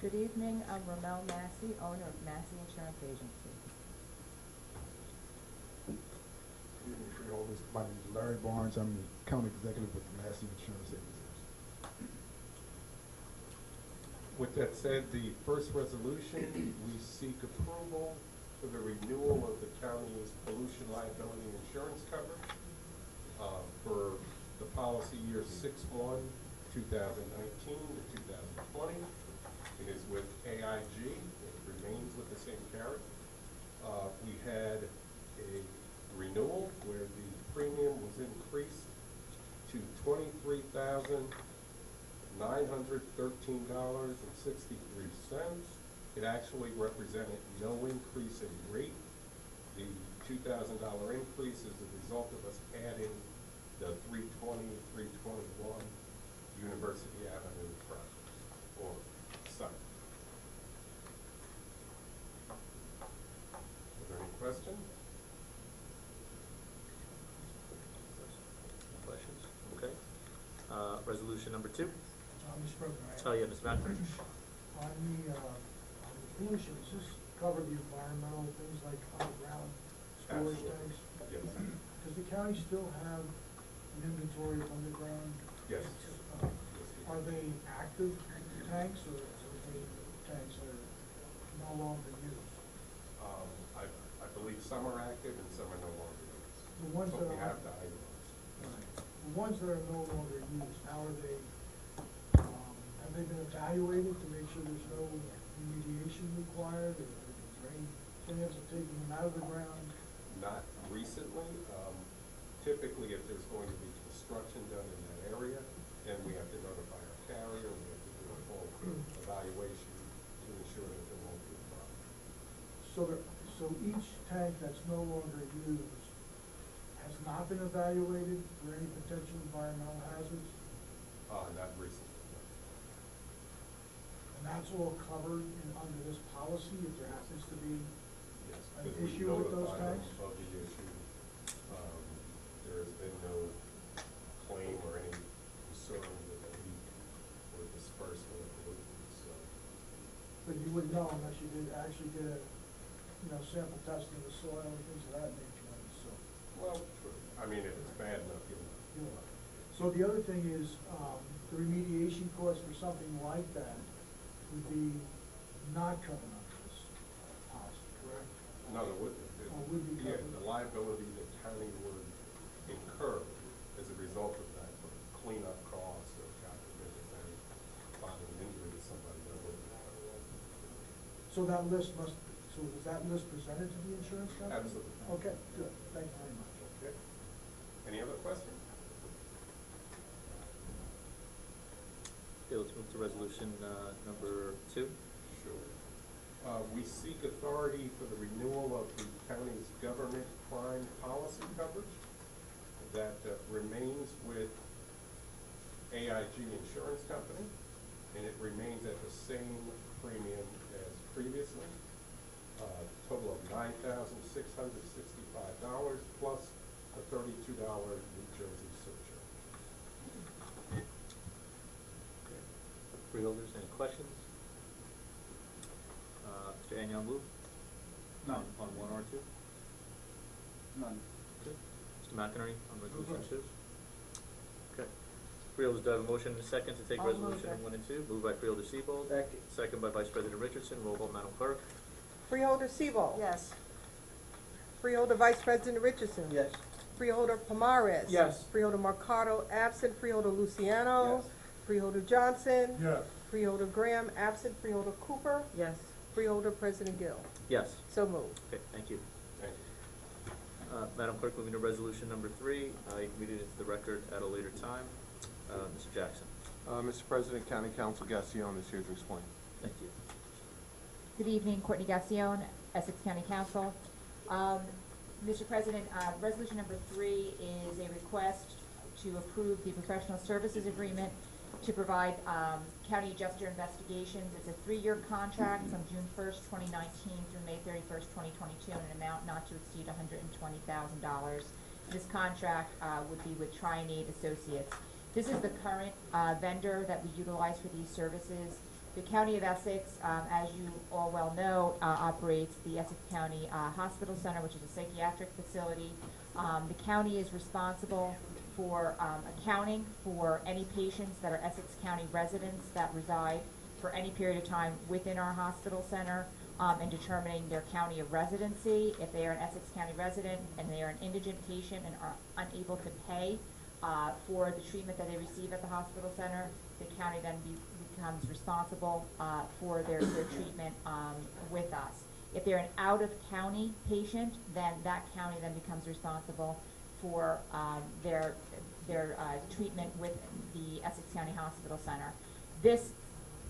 Good evening, I'm Ramel Massey, owner of Massey Insurance Agency. Good evening, Freeholders. My name is Larry Barnes. I'm the County Executive with the Massey Insurance Agency. With that said, the first resolution, we seek approval for the renewal of the county's pollution liability insurance coverage for the policy year 6/1/2019 to 2020. It is with AIG. It remains with the same carrier. We had a renewal where the premium was increased to $23,913.63. It actually represented no increase in rate. The $2,000 increase is a result of us adding the 320, 321 University Avenue project or site. Are there any questions? Questions? Okay. Resolution number 2. Mr. President, Oh, yeah, Ms. McInerney. on the pollution, does this cover the environmental things like underground storage Absolutely. tanks? Yes. Does the county still have an inventory of underground? Yes. Are they active tanks or are they tanks that are no longer used? I believe some are active and some are no longer used. The ones But that we are have to itemize. The ones that are no longer used, how are they, have they been evaluated to make sure there's no remediation required, or is there any chance of taking them out of the ground? Not recently. Typically, if there's going to be construction done in that area, then we have to notify our carrier, we have to do a full evaluation to ensure that there won't be a problem. So each tank that's no longer used has not been evaluated for any potential environmental hazards? Not recently. And that's all covered under this policy if there happens to be Yes, an because we issue with those notified them tanks? of the issue. There has been no claim or any concern with a leak or dispersal of pollutants, so. But you wouldn't know unless you actually did a, sample testing of the soil and things of that nature, so. Well, true. I mean, if it's bad enough, you'll know. So the other thing is, the remediation cost for something like that would be not covered under this policy, correct? No, there wouldn't. Or would be Yeah, covered? the liability that county would incur as a result of that for cleanup costs or God forbid if they find an injury to somebody that wouldn't be covered. So is that list presented to the insurance company? Absolutely. Okay, good, thank you very much. Okay. Any other questions? Okay, let's move to resolution number 2. Sure. We seek authority for the renewal of the county's government crime policy coverage that remains with AIG Insurance Company, and it remains at the same premium as previously. Total of $9,665 plus a $32 New Jersey surcharge. Okay. Freeholders, any questions? Mr. Agnon move? None. On 1 or 2? None. Okay. Mr. McInerney on resolution 2? Okay. Freeholders, do I have a motion and a second to take I'll move resolution it. 1 and 2? Moved by Freeholder Seabold. Second by Vice President Richardson. Roll call, Madam Clerk. Freeholder Seabold. Yes. Freeholder Vice President Richardson. Yes. Freeholder Pomares. Yes. Freeholder Mercado absent. Freeholder Luciano. Yes. Freeholder Johnson. Yes. Freeholder Graham absent. Freeholder Cooper. Yes. Freeholder President Gill. Yes. So moved. Okay, thank you. Thank you. Madam Clerk, moving to resolution number 3. You can read it into the record at a later time. Mr. Jackson. Mr. President, County Council Gassion is here to explain. Thank you. Good evening, Courtney Gassion, Essex County Council. Mr. President, resolution number 3 is a request to approve the professional services agreement to provide county adjuster investigations. It's a 3-year contract from June 1st, 2019 through May 31st, 2022, in an amount not to exceed $120,000. This contract would be with Trianate Associates. This is the current vendor that we utilize for these services. The County of Essex, as you all well know, operates the Essex County Hospital Center, which is a psychiatric facility. The county is responsible for accounting for any patients that are Essex County residents that reside for any period of time within our hospital center, and determining their county of residency. If they are an Essex County resident and they are an indigent patient and are unable to pay for the treatment that they receive at the hospital center, the county then becomes responsible for their treatment with us. If they're an out-of-county patient, then that county then becomes responsible for their treatment with the Essex County Hospital Center. This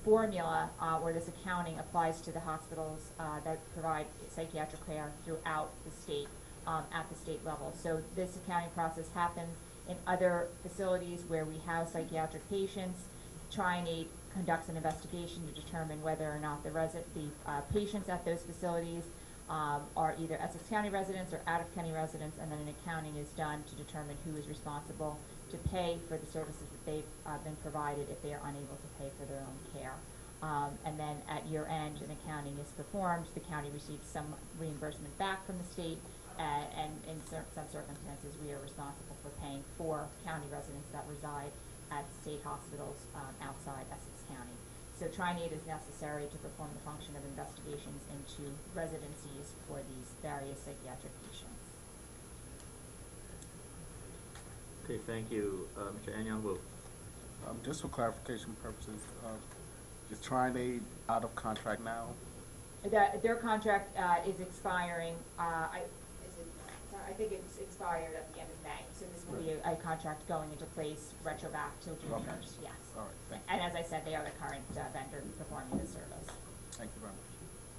formula or this accounting applies to the hospitals that provide psychiatric care throughout the state at the state level. So this accounting process happens in other facilities where we house psychiatric patients. Trianate conducts an investigation to determine whether or not the patients at those facilities are either Essex County residents or out-of-county residents, and then an accounting is done to determine who is responsible to pay for the services that they've been provided if they are unable to pay for their own care. And then at year end, an accounting is performed. The county receives some reimbursement back from the state, and in some circumstances, we are responsible for paying for county residents that reside at state hospitals outside Essex County. So Trianate is necessary to perform the function of investigations into residencies for these various psychiatric patients. Okay, thank you. Mr. Agnon will. Just for clarification purposes, is Trianate out of contract now? Their contract is expiring. I think it's expired at the end of May, so this will be a contract going into place retro back till June 1st, yes. All right, thank you. And as I said, they are the current vendor performing this service. Thank you very much.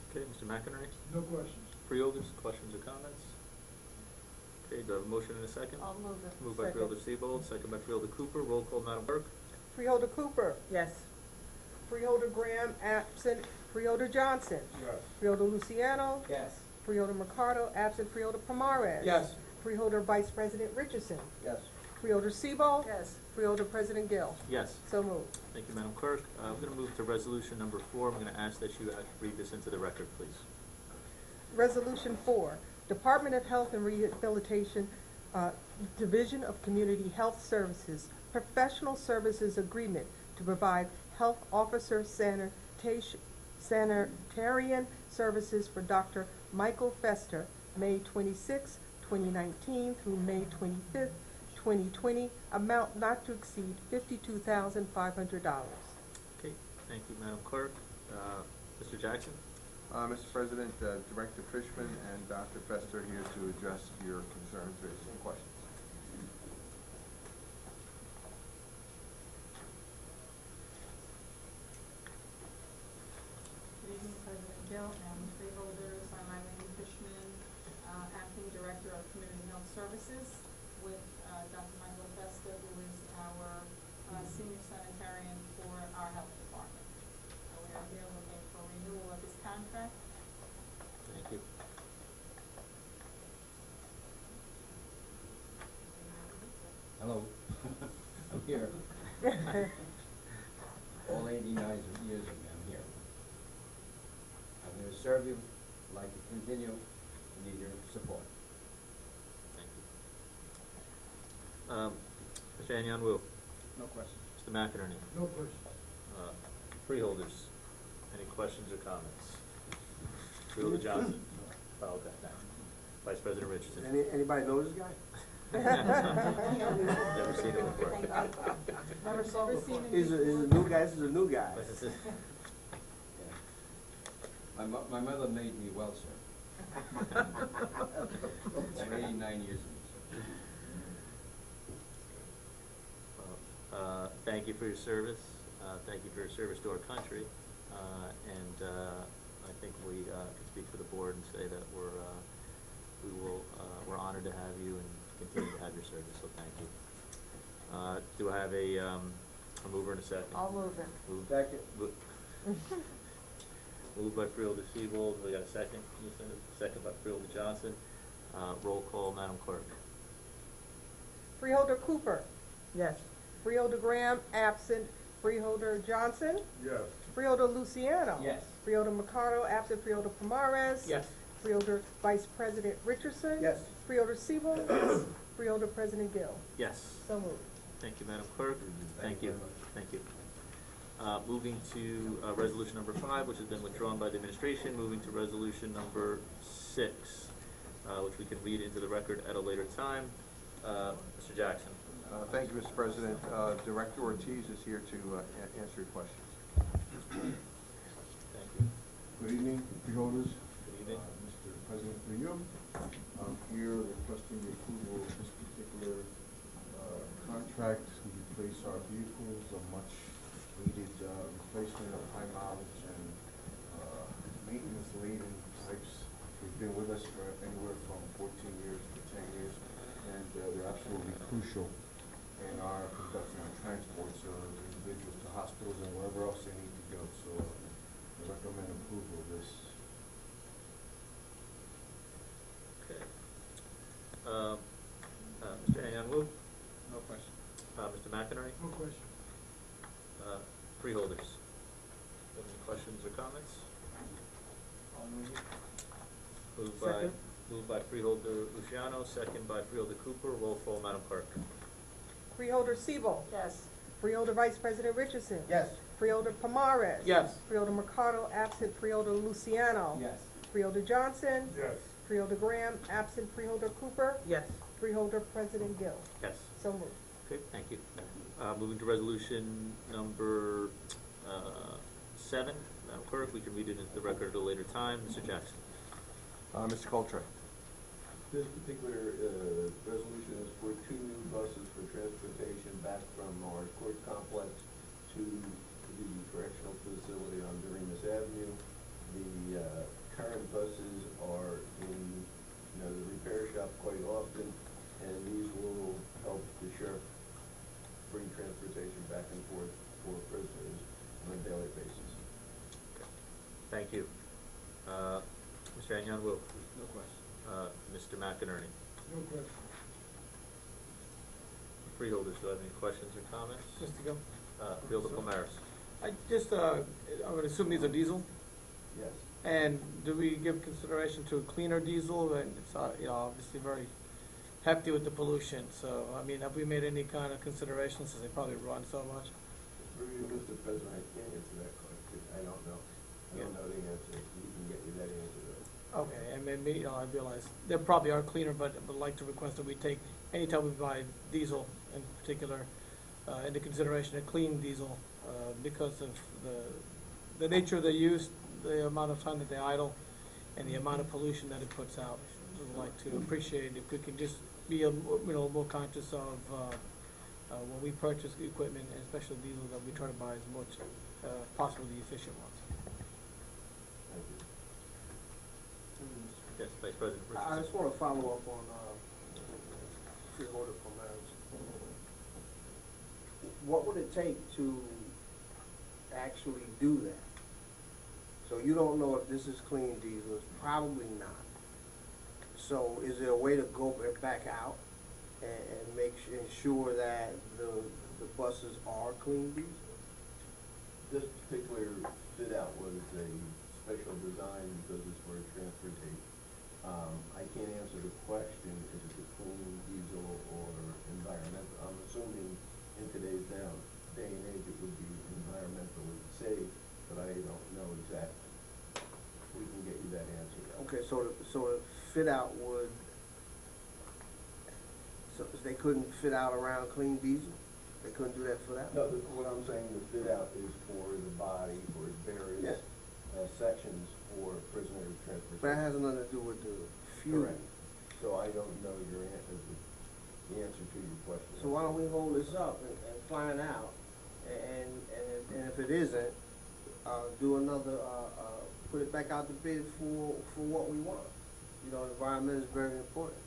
Okay, Mr. McInerney? No questions. Freeholders, questions or comments? Okay, do I have a motion and a second? I'll move it. Moved by Freeholder Seabold, second by Freeholder Cooper. Roll call, Madam Clerk. Freeholder Cooper. Yes. Freeholder Graham absent. Freeholder Johnson. Yes. Freeholder Luciano. Yes. Freeholder Mercado absent. Freeholder Pomares. Yes. Freeholder Vice President Richardson. Yes. Freeholder Seabold. Yes. Freeholder President Gill. Yes. So moved. Thank you, Madam Clerk. I'm going to move to resolution number 4. I'm going to ask that you read this into the record, please. Resolution 4, Department of Health and Rehabilitation, Division of Community Health Services, Professional Services Agreement to provide health officer sanitarian services for Dr. Michael Fester, May 26, 2019 through May 25, 2020, amount not to exceed $52,500. Okay, thank you, Madam Clerk. Mr. Jackson? Mr. President, Director Fishman and Dr. Fester here to address your concerns or questions. services with Dr. Michael Festa, who is our senior sanitarian for our health department. We are here looking for renewal of his contract. Thank you. Hello, I'm here. All 89 years of me, I'm here. I'm going to serve you, like to continue, need your support. Thank you. Mr. Anyan Wu. No question. Mr. McInerney. No question. Freeholders, any questions or comments? Freeholder Johnson. Oh, okay, thanks. Vice President Richardson. Anybody know this guy? Never seen him before. Never saw before. He's a new guy, this is a new guy. My mother made me well, sir. I'm 89 years old, sir. Thank you for your service. Thank you for your service to our country. And I think we can speak for the board and say that we're honored to have you and continue to have your service, so thank you. Do I have a mover and a second? I'll move it. Second. Moved by Freeholder Siebold, we got a second, second by Freeholder Johnson. Roll call, Madam Clerk. Freeholder Cooper. Yes. Freeholder Graham, absent. Freeholder Johnson. Yes. Freeholder Luciano. Yes. Freeholder Mercado, absent. Freeholder Pomares. Yes. Freeholder Vice President Richardson. Yes. Freeholder Siebold. Yes. Freeholder President Gill. Yes. So moved. Thank you, Madam Clerk. Thank you very much. Thank you. Moving to resolution number 5, which has been withdrawn by the administration. Moving to resolution number 6, which we can read into the record at a later time. Mr. Jackson. Thank you, Mr. President. Director Ortiz is here to answer your questions. Thank you. Good evening, freeholders. Good evening. Mr. President, through you. I'm here requesting the approval of this particular contract to replace our vehicles, a much needed replacement of high mileage and maintenance laden types. They've been with us for anywhere from 14 years to 10 years, and they're absolutely crucial in our conducting our transports of individuals to hospitals and wherever else they need to go. So I recommend approval of this. Okay. Mr. Anyan-Wu? No question. Mr. McInerney? No question. Freeholders. Any questions or comments? Moved by Freeholder Luciano, second by Freeholder Cooper. Roll call, Madam Clerk. Freeholder Siebold. Yes. Freeholder Vice President Richardson. Yes. Freeholder Pomares. Yes. Freeholder Mercado, absent. Freeholder Luciano. Yes. Freeholder Johnson. Yes. Freeholder Graham, absent. Freeholder Cooper. Yes. Freeholder President Gill. Yes. So moved. Okay, thank you. Moving to resolution number 7, Madam Clerk, we can read it into the record at a later time. Mr. Jackson. Mr. Coltrane. This particular resolution is for 2 new buses for transportation back from our court complex to the correctional facility on Doremus Avenue. The current buses are in the repair shop quite often, and these will help the sheriff bring transportation back and forth for prisoners on a daily basis. Thank you. Mr. Anyan-Wu. No question. Mr. McInerney. No question. Freeholders, do I have any questions or comments? Mr. Gill? Freeholder Pomares. I just, I would assume these are diesel, Yes. and do we give consideration to a cleaner diesel? And it's, obviously very hefty with the pollution, so, I mean, have we made any kind of considerations, since they probably run so much? Through you, Mr. President, I can't answer that question. I don't know. I don't know the answer. We can get you that answer, though. Okay, and maybe, I realize, they probably are cleaner, but would like to request that we take, anytime we buy diesel in particular, into consideration a clean diesel, because of the nature of the use, the amount of time that they idle, and the amount of pollution that it puts out. We'd like to appreciate if we can just be more conscious of when we purchase equipment, and especially diesel, that we try to buy as much possibly the efficient ones. Thank you. Yes, Vice President Richardson. I just want to follow up on Freeholder Pomares. What would it take to actually do that? So you don't know if this is clean diesel, it's probably not. So is there a way to go back out and ensure that the buses are clean diesel? This particular fit out was a special design because it's for transportation. I can't answer the question, is it a clean diesel or environmental? I'm assuming in today's day and age it would be environmentally safe, but I don't know exactly. We can get you that answer. Okay, so the fit out would, so they couldn't fit out around clean diesel? They couldn't do that for that? No, what I'm saying, the fit out is for the body, for various sections for prisoner transportation. But that has nothing to do with the fuel. Correct. So I don't know your answer, the answer to your question. So why don't we hold this up and find out, and if it isn't, do another, put it back out to bid for what we want. You know, environment is very important.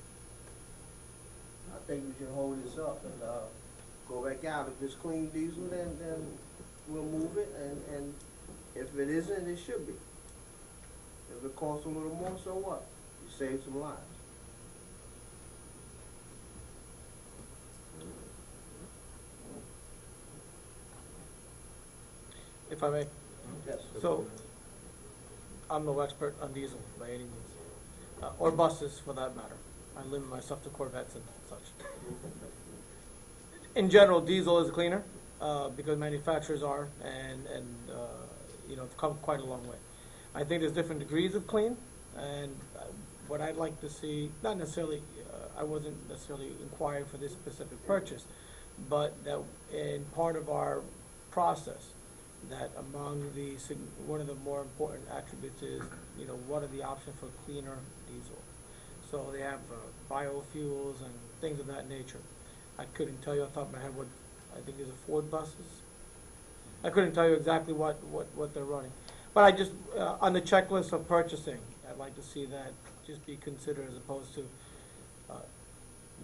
I think we should hold this up and, go back out. If it's clean diesel, then we'll move it, and if it isn't, it should be. If it costs a little more, so what? You save some lives. If I may. Yes. So, I'm no expert on diesel by any means, or buses for that matter. I limit myself to Corvettes and such. In general, diesel is cleaner because manufacturers are, and you know, it's come quite a long way. I think there's different degrees of clean, and what I'd like to see, not necessarily, I wasn't necessarily inquiring for this specific purchase, but that in part of our process, that among the, one of the more important attributes is, you know, what are the options for cleaner diesel? So they have biofuels and things of that nature. I couldn't tell you off the top of my head what, I think is it Ford buses? I couldn't tell you exactly what they're running. But I just, on the checklist of purchasing, I'd like to see that just be considered as opposed to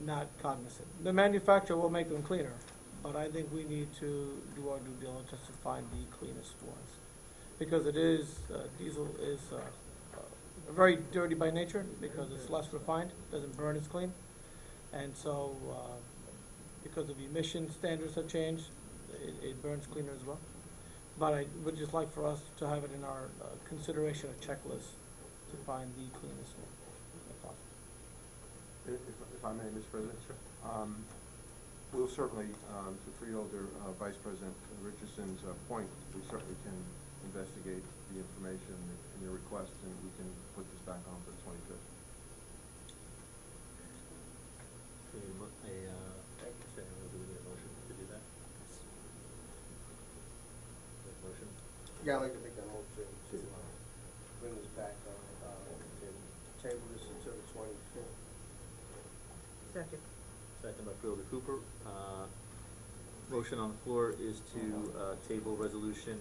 not cognizant. The manufacturer will make them cleaner, but I think we need to do our due diligence to find the cleanest ones. Because it is, diesel is very dirty by nature because it's less refined, doesn't burn as clean. And so, because of emission standards have changed, it burns cleaner as well. But I would just like for us to have it in our consideration of checklist to find the cleanest one, if possible. If I may, Mr. President? Sure. We'll certainly, to Freeholder Vice President Richardson's point, we certainly can investigate the information in your request, and we can put this back on for the 25th. Do we need a motion to do that? Motion? Yeah, I'd like to make that motion to bring this back on, and table this until the 25th. Second. Second by Freeholder Cooper. Motion on the floor is to table resolution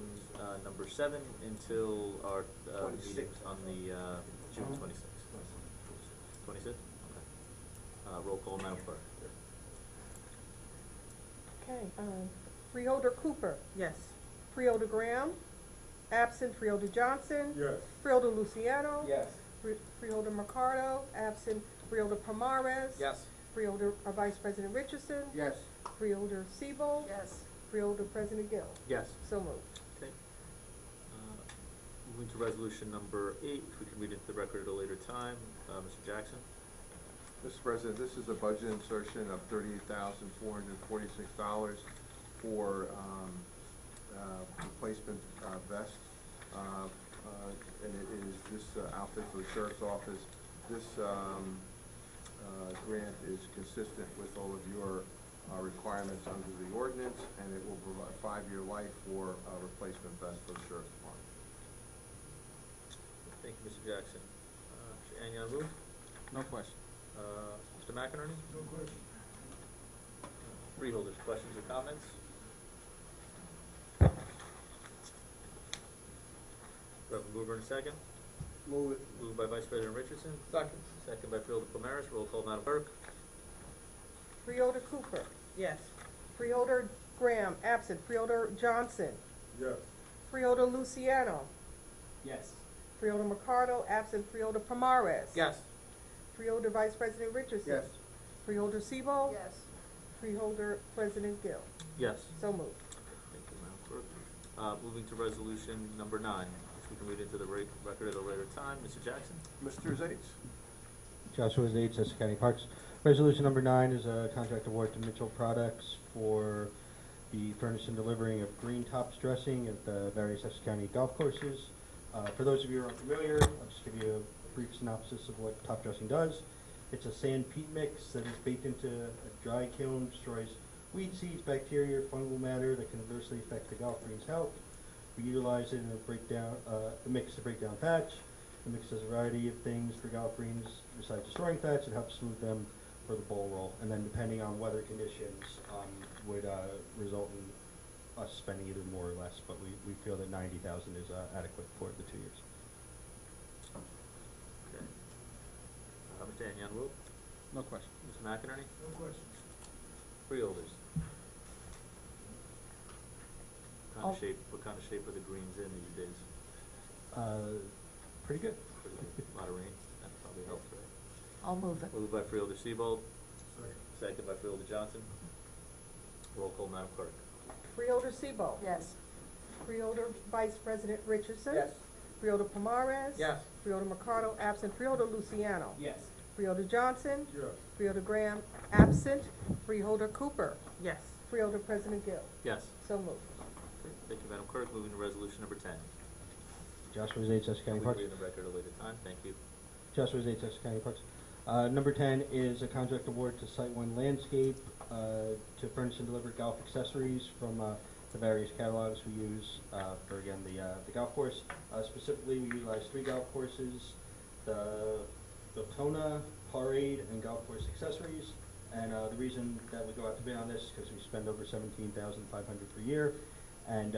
number 7 until our meeting on the June 26th. 26th? Okay. Roll call, Madam Clerk. Okay, Freeholder Cooper. Yes. Freeholder Graham. Absent Freeholder Johnson. Yes. Freeholder Luciano. Yes. Freeholder Mercado. Absent Freeholder Pomares. Yes. Freeholder Vice President Richardson. Yes. Freeholder Siebel. Yes. Freeholder President Gill. Yes. So moved. Okay. Moving to resolution number 8, if we can read it to the record at a later time. Mr. Jackson. Mr. President, this is a budget insertion of $38,446 for replacement vest, and it is this outfit for the Sheriff's Office. This grant is consistent with all of your requirements under the ordinance, and it will provide 5-year life for a replacement vest for the Sheriff's Department. Thank you, Mr. Jackson. Mr. Agnew, move? No question. Mr. McInerney? No question. Freeholders, questions or comments? Do I have a mover and a second? Move it. Moved by Vice President Richardson. Second. Second by Freeholder Pomares. Roll call, Madam Clerk. Freeholder Cooper. Yes. Freeholder Graham, absent. Freeholder Johnson. Yes. Freeholder Luciano. Yes. Freeholder Mercado, absent. Freeholder Pomares. Yes. Freeholder Vice President Richardson. Yes. Freeholder Sebo. Yes. Freeholder President Gill. Yes. So moved. Thank you, Madam Clerk. Moving to resolution number 9, which we can read into the record at a later time. Mr. Jackson? Mr. Zates. Joshua Zates, Essex County Parks. Resolution number 9 is a contract award to Mitchell Products for the furnish and delivering of green tops dressing at the various Essex County golf courses. For those of you who are unfamiliar, I'll just give you a brief synopsis of what top dressing does. It's a sand peat mix that is baked into a dry kiln, destroys weed seeds, bacteria, fungal matter that can adversely affect the golf green's health. We utilize it in the mix to break down thatch. The mix does a variety of things for golf greens. Besides destroying thatch, it helps smooth them for the bowl roll. And then depending on weather conditions, would result in us spending either more or less. But we feel that $90,000 is adequate for the 2 years. Okay. Mr. Anyan-Wu? No question. Mr. McInerney? No question. Freeholders? I'll- What kind of shape are the greens in these days? Pretty good. Pretty good. A lot of rain. That probably helps, right? I'll move it. Moved by Freeholder Sebo, Second. second by Freeholder Johnson. Roll call, Madam Clerk. Freeholder Sebo. Yes. Freeholder Vice President Richardson. Yes. Freeholder Pomares. Yes. Freeholder Mercado, absent. Freeholder Luciano. Yes. Freeholder Johnson. Yes. Freeholder Graham, absent. Freeholder Cooper. Yes. Freeholder President Gill. Yes. So moved. Okay, thank you, Madam Clerk. Moving to resolution number 10. Joshua Zates, Essex County We Parks. read the record at a later time. Thank you. Joshua Zates, Essex County Parks. Number 10 is a contract award to Site One Landscape to furnish and deliver golf accessories from the various catalogs we use for, again, the golf course. Specifically, we utilize 3 golf courses, the Tona, Parade, and golf course accessories. And the reason that we go out to bid on this is because we spend over $17,500 per year. And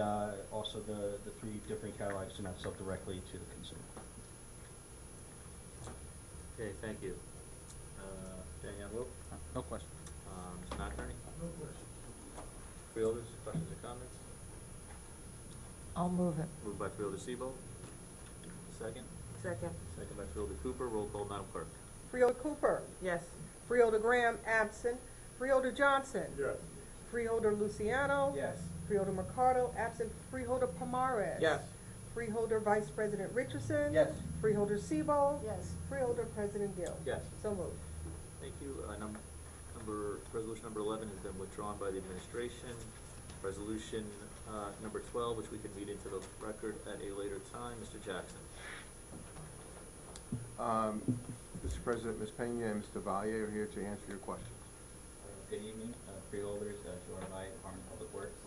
also the 3 different catalogs do not sell directly to the consumer. Okay, thank you. Anyan-Wu? No question. Mr. McInerney? No question. Freeholders, questions or comments? I'll move it. Moved by Freeholder Sebo. Second. Second. Second by Freeholder Cooper. Roll call, Madam Clerk. Freeholder Cooper. Yes. Freeholder Graham, absent. Freeholder Johnson. Yes. Freeholder Luciano. Yes. Freeholder Mercado, absent. Freeholder Pomares. Yes. Freeholder Vice President Richardson. Yes. Freeholder Sebo. Yes. Freeholder President Gill. Yes. So moved. Thank you. Resolution number 11 has been withdrawn by the administration. Resolution number 12, which we can read into the record at a later time. Mr. Jackson. Mr. President, Ms. Pena and Mr. Valier are here to answer your questions. Good evening, freeholders, Joe Arvai, Department of Public Works.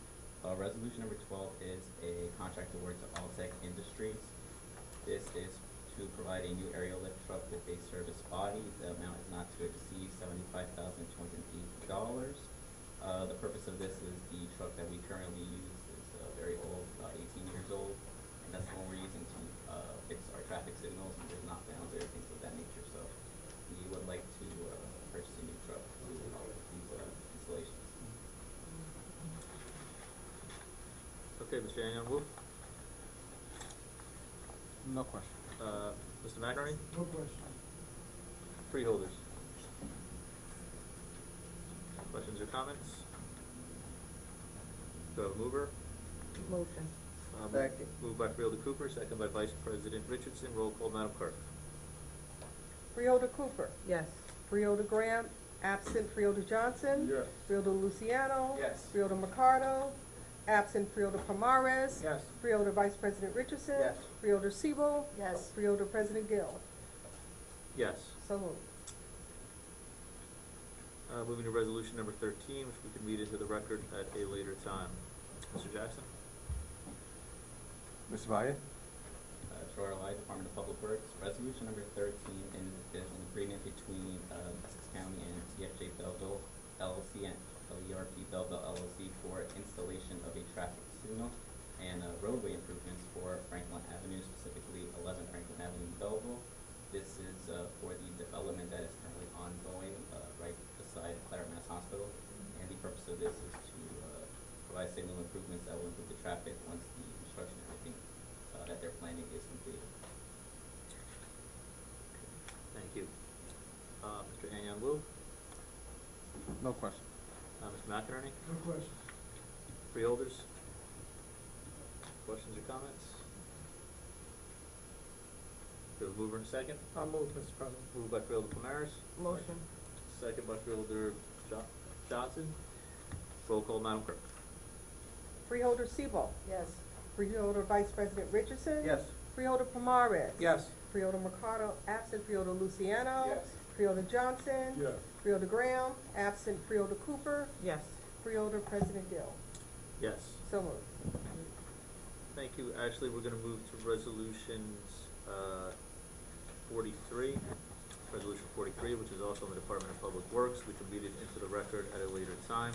Resolution number 12 is a contract award to Alltech Industries. This is to provide a new aerial lift truck with a service body. The amount is not to exceed $75,280. The purpose of this is the truck that we currently use is very old, about 18 years old, and that's the one we're using to fix our traffic signals and there's knockdowns or things of that nature. So we would like to purchase a new truck to help with these installations. Okay, Mr. Anyan-Wu. No question. Mr. McInerney. No question. Freeholders. Questions or comments? Do I have a mover? Motion. Second. Moved by Freeholder Cooper, second by Vice President Richardson. Roll call, Madam Clerk. Freeholder Cooper. Yes. Freeholder Graham, absent. Freeholder Johnson. Yes. Freeholder Luciano. Yes. Freeholder Mercado, absent. Freeholder Pomares. Yes. Freeholder Vice President Richardson. Yes. Freeholder Sebo. Yes. Freeholder President Gill. Yes. So moved. Moving to resolution number 13, which we can read into the record at a later time. Mr. Jackson. Mr. Valier? Troy Arvai, Department of Public Works. Resolution number 13 is an agreement between Essex County and TFJ Belleville LLC and LERP Belleville LLC for installation of a traffic signal and roadway improvements for Franklin Avenue, specifically 11 Franklin Avenue, Belleville. This is for the development that is currently ongoing right beside Claret Mass Hospital. Sean Wu? No question. Mr. McInerney? No questions. Freeholders? Questions or comments? Do a mover and second? I'll move, Mr. President. Moved by Freeholder Primaris. Motion. Second by Freeholder Johnson. Roll call, Madam Clerk. Freeholder Sebo. Yes. Freeholder Vice President Richardson. Yes. Freeholder Pomares. Yes. Freeholder Mercado, absent. Freeholder Luciano. Yes. Freeholder Johnson. Yes. Freeholder Graham, absent. Freeholder Cooper. Yes. Freeholder President Gill. Yes. So moved. Thank you, Ashley. We're gonna move to resolutions, 43. Resolution 43, which is also in the Department of Public Works. We can read it into the record at a later time.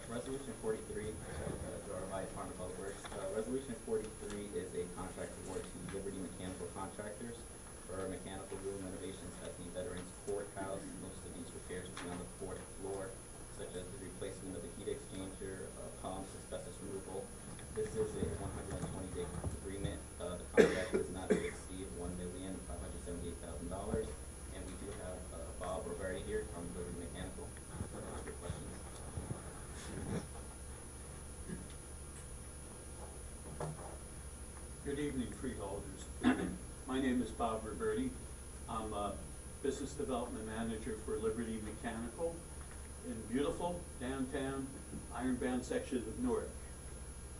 Resolution 43, drawn by Department of Public Works. Resolution 43 is a contract award to Liberty Mechanical Contractors for mechanical room renovations at the Veterans Courthouse. Most of these repairs will be on the fourth floor, such as the replacement of the heat exchanger, pumps, asbestos removal. This is a 120-day agreement. The contract is not to exceed $1,578,000, and we do have Bob Roberti here from Liberty Mechanical. Your questions? Good evening, freeholders. My name is Bob Roberti. I'm a Business Development Manager for Liberty Mechanical in beautiful downtown ironbound section of Newark.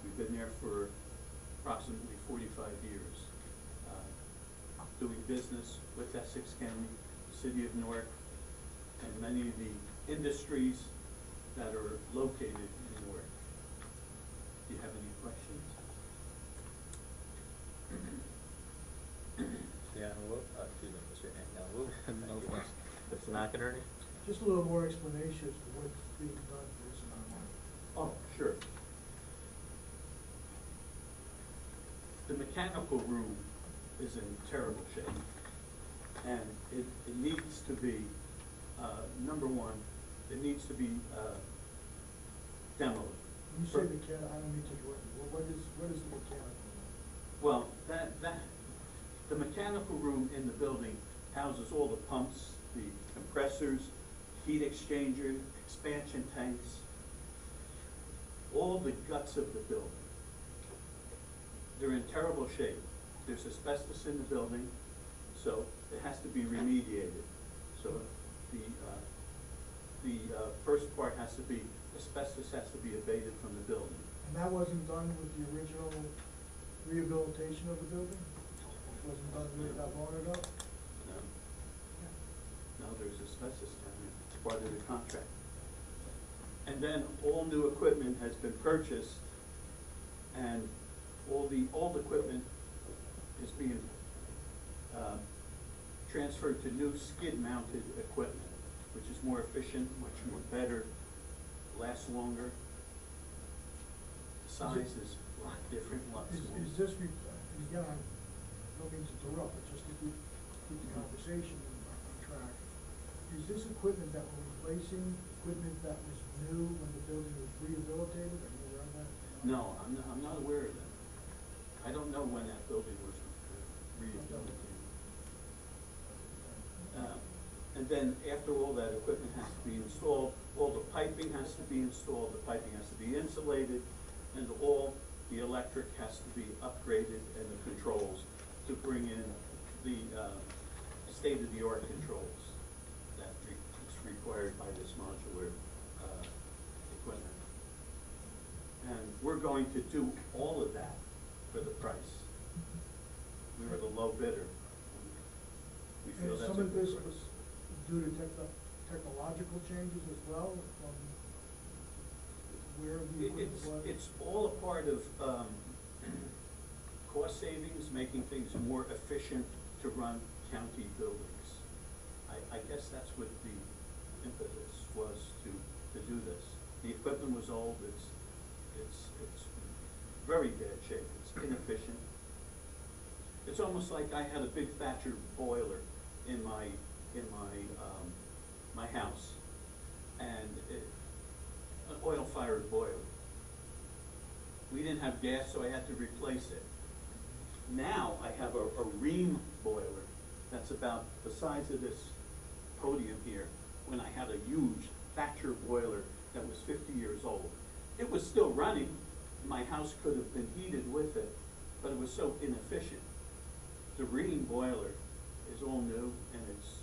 We've been there for approximately 45 years, doing business with Essex County, the city of Newark, and many of the industries that are located in Newark. Do you have any questions? Mr. Wu? No question. Mr. McInerney? Just a little more explanation as to what's being done for this amount of money. Oh, sure. The mechanical room is in terrible shape, and it needs to be, number one, it needs to be demoed. When you say mechanical, I don't mean to interrupt you, what is the mechanical room? Well, the mechanical room in the building houses all the pumps, the compressors, heat exchanger, expansion tanks, all the guts of the building. They're in terrible shape. There's asbestos in the building, so it has to be remediated. So the first part has to be, asbestos has to be abated from the building. And that wasn't done with the original rehabilitation of the building? It wasn't done with that long ago? No. No, there's asbestos down there. It's part of the contract. And then all new equipment has been purchased, and all the old equipment is being transferred to new skid-mounted equipment, which is more efficient, much more better, lasts longer. The size is a lot different, lots Is this, again, I don't mean to interrupt, but just to keep the conversation on track, is this equipment that we're replacing equipment that was new when the building was rehabilitated? Are you aware of that? No, I'm not aware of that. I don't know when that building was rehabilitated. And then after all that equipment has to be installed, all the piping has to be installed, the piping has to be insulated, and all the electric has to be upgraded and the controls to bring in the state-of-the-art controls that is required by this modular equipment. And we're going to do all of that for the price. We were the low bidder. We feel And that's some a of good this price. was due to technological changes as well, from where the equipment was? It's all a part of cost savings, making things more efficient to run county buildings. I guess that's what the impetus was to do this. The equipment was old, it's very bad shape, it's inefficient. It's almost like I had a big Thatcher boiler in my house, and an oil-fired boiler. We didn't have gas, so I had to replace it. Now I have a ream boiler that's a about the size of this podium here when I had a huge Thatcher boiler that was 50 years old. It was still running. My house could have been heated with it, but it was so inefficient. The Green boiler is all new, and it's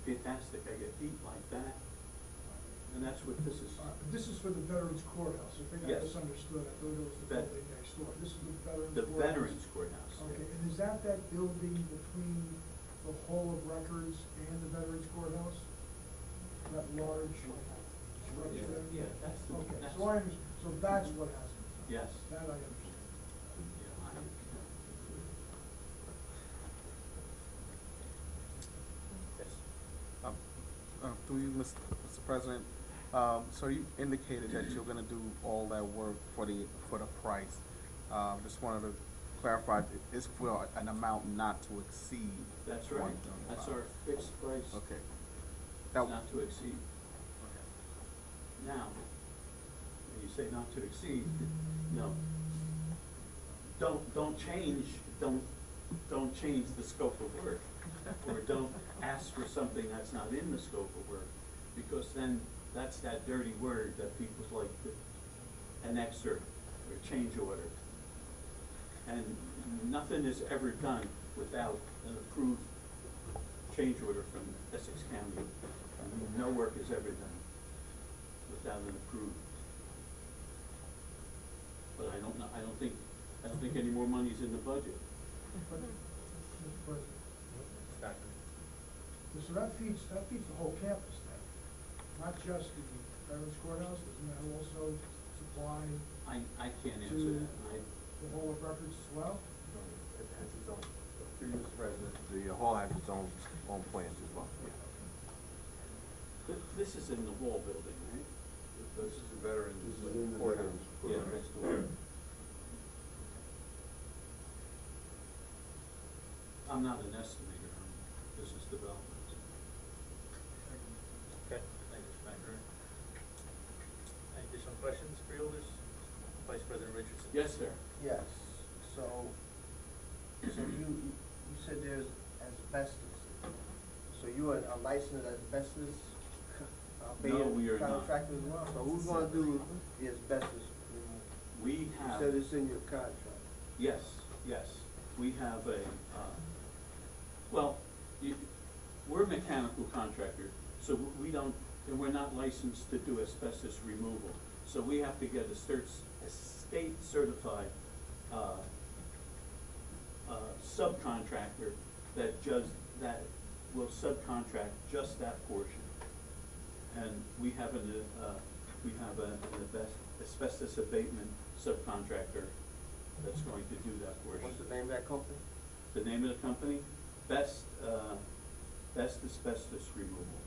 fantastic. I get heat like that, and that's what this is. This is for the Veterans Courthouse. I think I Yes. misunderstood. I thought it was the building next door. This is the Veterans The Courthouse. Veterans Courthouse. Okay, and is that building between the Hall of Records and the Veterans Courthouse? That large structure there? Yeah, that's the. Okay, that's- so that's what has it. Yes. That I understand. Through you, Mr. President, so you indicated that you're gonna do all that work for the price. Just wanted to clarify, it's for an amount not to exceed. That's right. That's our fixed price. Okay. Not to exceed. Now, when you say not to exceed, no. Don't change the scope of work, or don't ask for something that's not in the scope of work, because then that's that dirty word that people like to annex or change order. And nothing is ever done without an approved change order from Essex County. No work is ever done without an approved. But I don't know, I don't think any more money's in the budget. Mr. President. So that feeds the whole campus then, not just the Veterans Courthouse, doesn't that also supply I can't answer to that. the Hall of Records as well? It has its own, through you, Mr. President, the hall has its own plans as well, yeah. This is in the wall building, right? This is the veterans. This is in the courthouse. Veterans Yeah, Courthouse. next door. I'm not an estimator on business development. Okay, thank you, Mr. Banker. Any additional questions, freeholders? Vice President Richardson? Yes, sir. Yes, so you said there's asbestos. So you are a licensed asbestos No, we are not. contractor as well? So who's gonna do the asbestos removal? We You have. said it's in your contract. Yes, yes. We have a, we're a mechanical contractor, so we don't, and we're not licensed to do asbestos removal. So we have to get a state certified, subcontractor that will subcontract just that portion. And we have an asbestos abatement subcontractor that's going to do that portion. What's the name of that company? The name of the company, Best Asbestos Removal.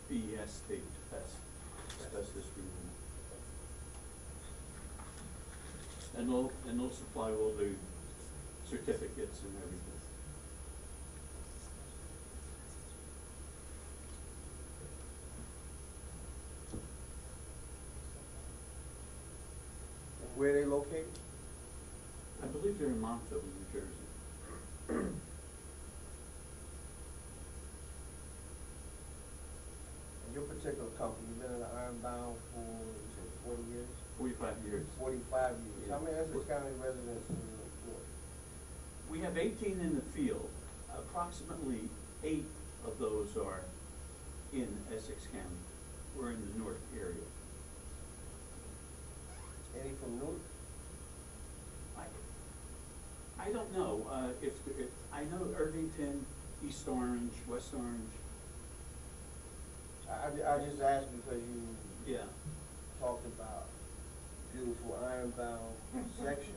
BEST, Best Asbestos Removal. And they'll supply all the certificates and everything. Where are they located? I believe they're in Montville, New Jersey. And your particular company, you've been in the Ironbound for, you said 40 years? 45 years. 45 years. Yeah. How many Essex County residents do you employ? We have 18 in the field. Approximately 8 of those are in Essex County. We're in the Newark area. Any from Newark? I don't know, if I know Irvington, East Orange, West Orange. I just asked because you Yeah, talked about beautiful Ironbound section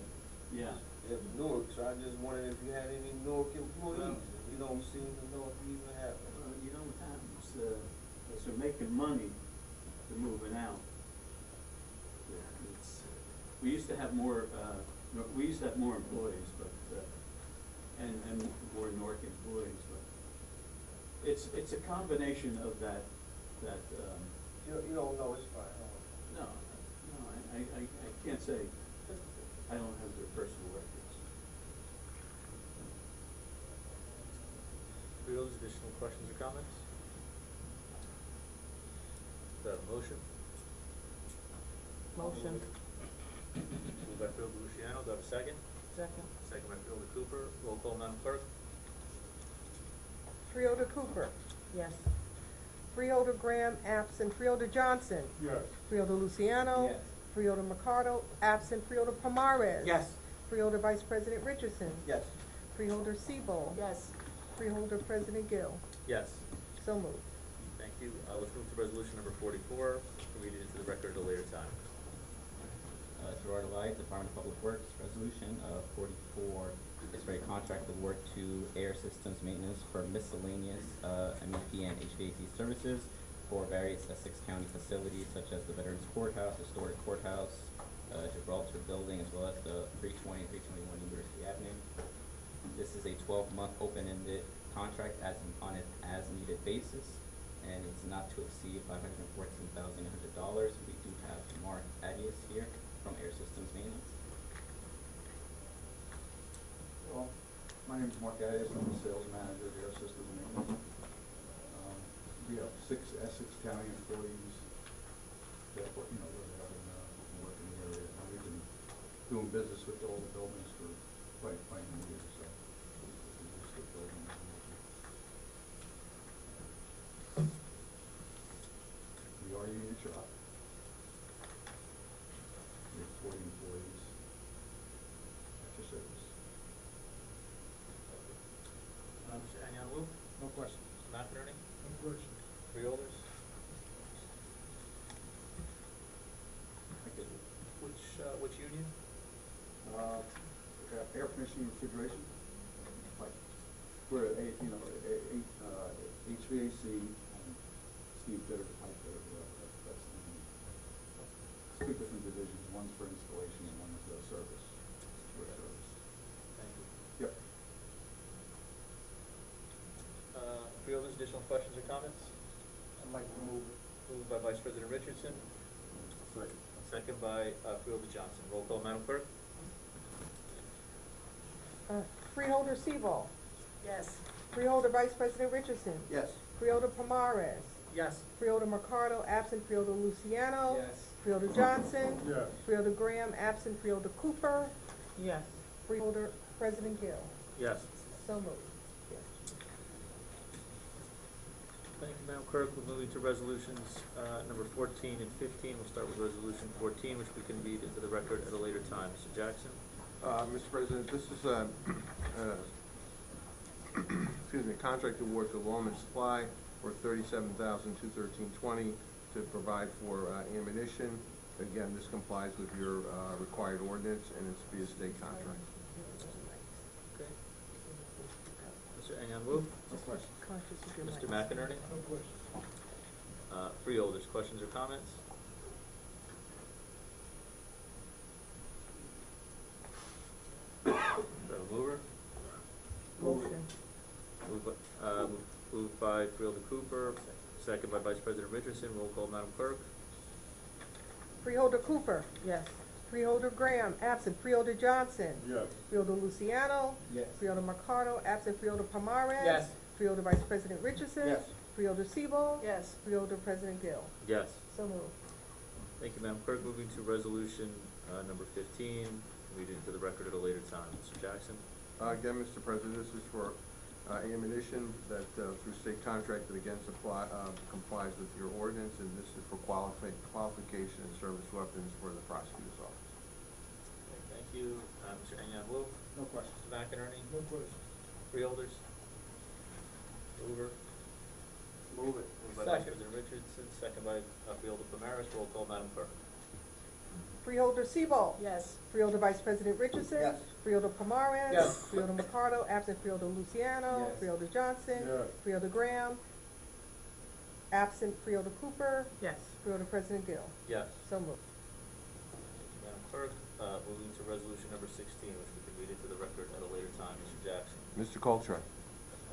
yeah. of Newark, so I just wondered if you had any Newark employees. You don't seem to know if you even have them. You know what happens, as they're making money, they're moving out. Yeah, it's, we used to have more employees, but, and more Newark employees, but it's a combination of that, You don't know, it's fine. no, I can't say, I don't have their personal records. Freeholders, additional questions or comments? Do I have a motion? Motion. Moved by Freeholder Luciano, do I have a second? Second. Second by Freeholder Cooper. Roll call, Madam Clerk. Freeholder Cooper. Yes. Freeholder Graham, absent. Freeholder Johnson. Yes. Freeholder Luciano. Yes. Freeholder Mercado, absent. Freeholder Pomares. Yes. Freeholder Vice President Richardson. Yes. Freeholder Sebo. Yes. Freeholder President Gill. Yes. So moved. Thank you. Let's move to resolution number 44. Read it into the record at a later time. Gerard Allied, Department of Public Works, resolution 44 is for a contract award to Air Systems Maintenance for miscellaneous MEP and HVAC services for various Essex County facilities such as the Veterans Courthouse, Historic Courthouse, Gibraltar Building, as well as the 320 and 321 University Avenue. This is a 12-month open-ended contract on an as-needed basis, and it's not to exceed $514,100. We do have Mark Adius here from Air Systems Maintenance. Well, my name is Mark Adias. I'm the sales manager of Air Systems Maintenance. We have 6 Essex County employees that work, live out in work in the area. And we've been doing business with all the buildings for quite many years. So this is the building. We are a union shop. We have 40 employees at your service. Mr. Anyanwu? No question. Mr. McInerney? No question. Freeholders? Thank you. Which union? Air conditioning and refrigeration. Like, we're HVAC and Steve Bitter, pipe fitter. That's the union. It's 2 different divisions. One's for installation and one is service. For service. Thank you. Yep. Freeholders, additional questions or comments? I'd like to move it. Moved by Vice President Richardson. Second. Second by Freeholder Johnson. Roll call, Madam Clerk. Freeholder Sebo. Yes. Freeholder Vice President Richardson. Yes. Freeholder Pomares. Yes. Freeholder Mercado, absent. Freeholder Luciano. Yes. Freeholder Johnson. Yes. Freeholder Graham, absent. Freeholder Cooper. Yes. Freeholder President Gill. Yes. So moved. Thank you, Madam Clerk. We're moving to resolutions number 14 and 15. We'll start with resolution 14, which we can read into the record at a later time. Mr. Jackson? Mr. President, this is excuse me, contract award to Lawman Supply for $37,213.20 to provide for ammunition. Again, this complies with your required ordinance, and it's via state contract. Okay. Mr. Anyanwu? No question. Conscious of your Mr. mic. McInerney? No question. Freeholders, questions or comments? Do I have a mover? Motion. Moved by Freeholder Cooper, second by Vice President Richardson. Roll call, Madam Clerk. Freeholder Cooper. Yes. Freeholder Graham, absent. Freeholder Johnson. Yes. Freeholder Luciano. Yes. Freeholder Mercado, absent. Freeholder Pomares. Yes. Freeholder Vice President Richardson. Yes. Freeholder Sebo. Yes. Freeholder President Gill. Yes. So moved. Thank you, Madam Clerk. Moving to resolution number 15. Read it into the record at a later time. Mr. Jackson? Again, Mr. President, this is for ammunition that through state contract that again complies with your ordinance, and this is for qualification and service weapons for the prosecutor's office. Okay, thank you. Mr. Anyanwu? No question. Mr. McInerney? No question. Freeholders? Mover? Move it. Moved by Vice President Richardson, second by Freeholder Pomares. Roll call, Madam Clerk. Freeholder Sebo. Yes. Freeholder Vice President Richardson. Yes. Freeholder Pomares. Yes. Freeholder Mercado, absent. Freeholder Luciano. Yes. Freeholder Johnson. Yes. Freeholder Graham, absent. Freeholder Cooper. Yes. Freeholder President Gill. Yes. So moved. Thank you, Madam Clerk. Moving to resolution number 16, which we can read into the record at a later time. Mr. Jackson? Mr. Coltrane.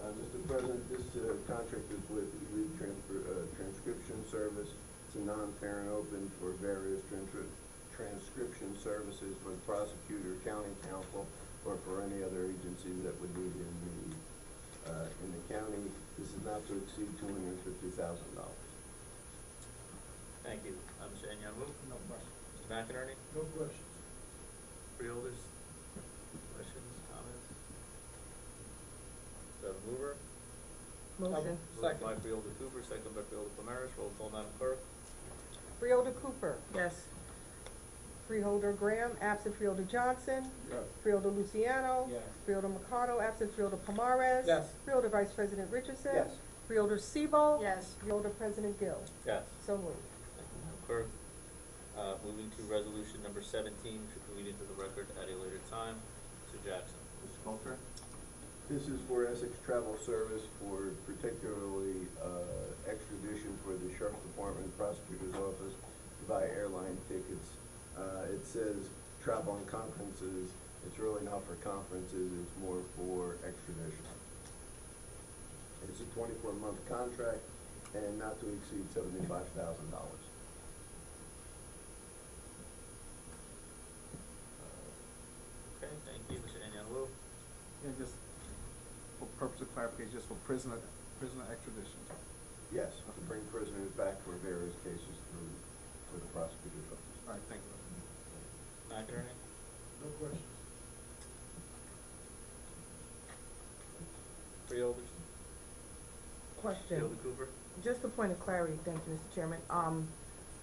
Mr. President, this contract is with Elite Transcription Service. It's a non-parent open for various transcription services for the prosecutor, county counsel, or for any other agency that would need it in the county. not to exceed $250,000. Thank you. Mr. Anyanwu? No question. Mr. McInerney? No questions. Freeholders? Questions, comments? The mover? Motion. Moved by Freeholder Cooper, second by Freeholder Primaris. Roll call, Madam Clerk. Freeholder Cooper. Yes. Freeholder Graham, absent Freeholder Johnson. Yes. Freeholder Luciano. Yes. Freeholder Mercado, absent Freeholder Pomares. Yes. Freeholder Vice President Richardson. Yes. Freeholder Sebo. Yes. Freeholder President Gill. Yes. So moved. Thank you, Madam Clerk. Moving to resolution number 17, should be read into the record at a later time. Mr. Jackson. Mr. Coulter? This is for Essex Travel Service for particularly extradition for the Sheriff's Department, Prosecutor's Office to buy airline tickets. It says travel and conferences. It's really not for conferences, it's more for extradition. It's a 24-month contract and not to exceed $75,000. Okay, thank you. Mr. Anyanwu. And just for purpose of clarification, just for prisoner extradition. Yes, to bring prisoners back for various cases for the prosecutor's office. All right, thank you. McInerney. No questions. Freeholders. Question. Freeholder Cooper. Just a point of clarity, thank you, Mr. Chairman.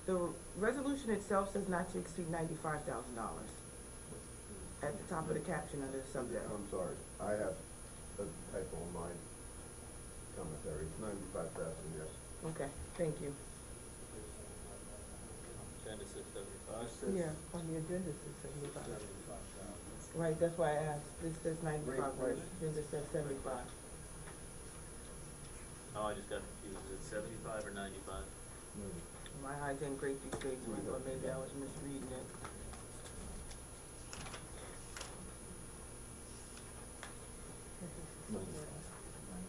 The resolution itself says not to exceed $95,000 at the top of the caption under the subject. I'm sorry, I have a typo in my commentary. It's 95,000, yes. Okay, thank you. Agenda 675. Yeah, on the agenda it says 75. Right, that's why I asked. This says 95, Right. the agenda says 75. Oh, I just got confused. Is it 75 or 95? My eyes ain't great these days, so I thought maybe I was misreading it.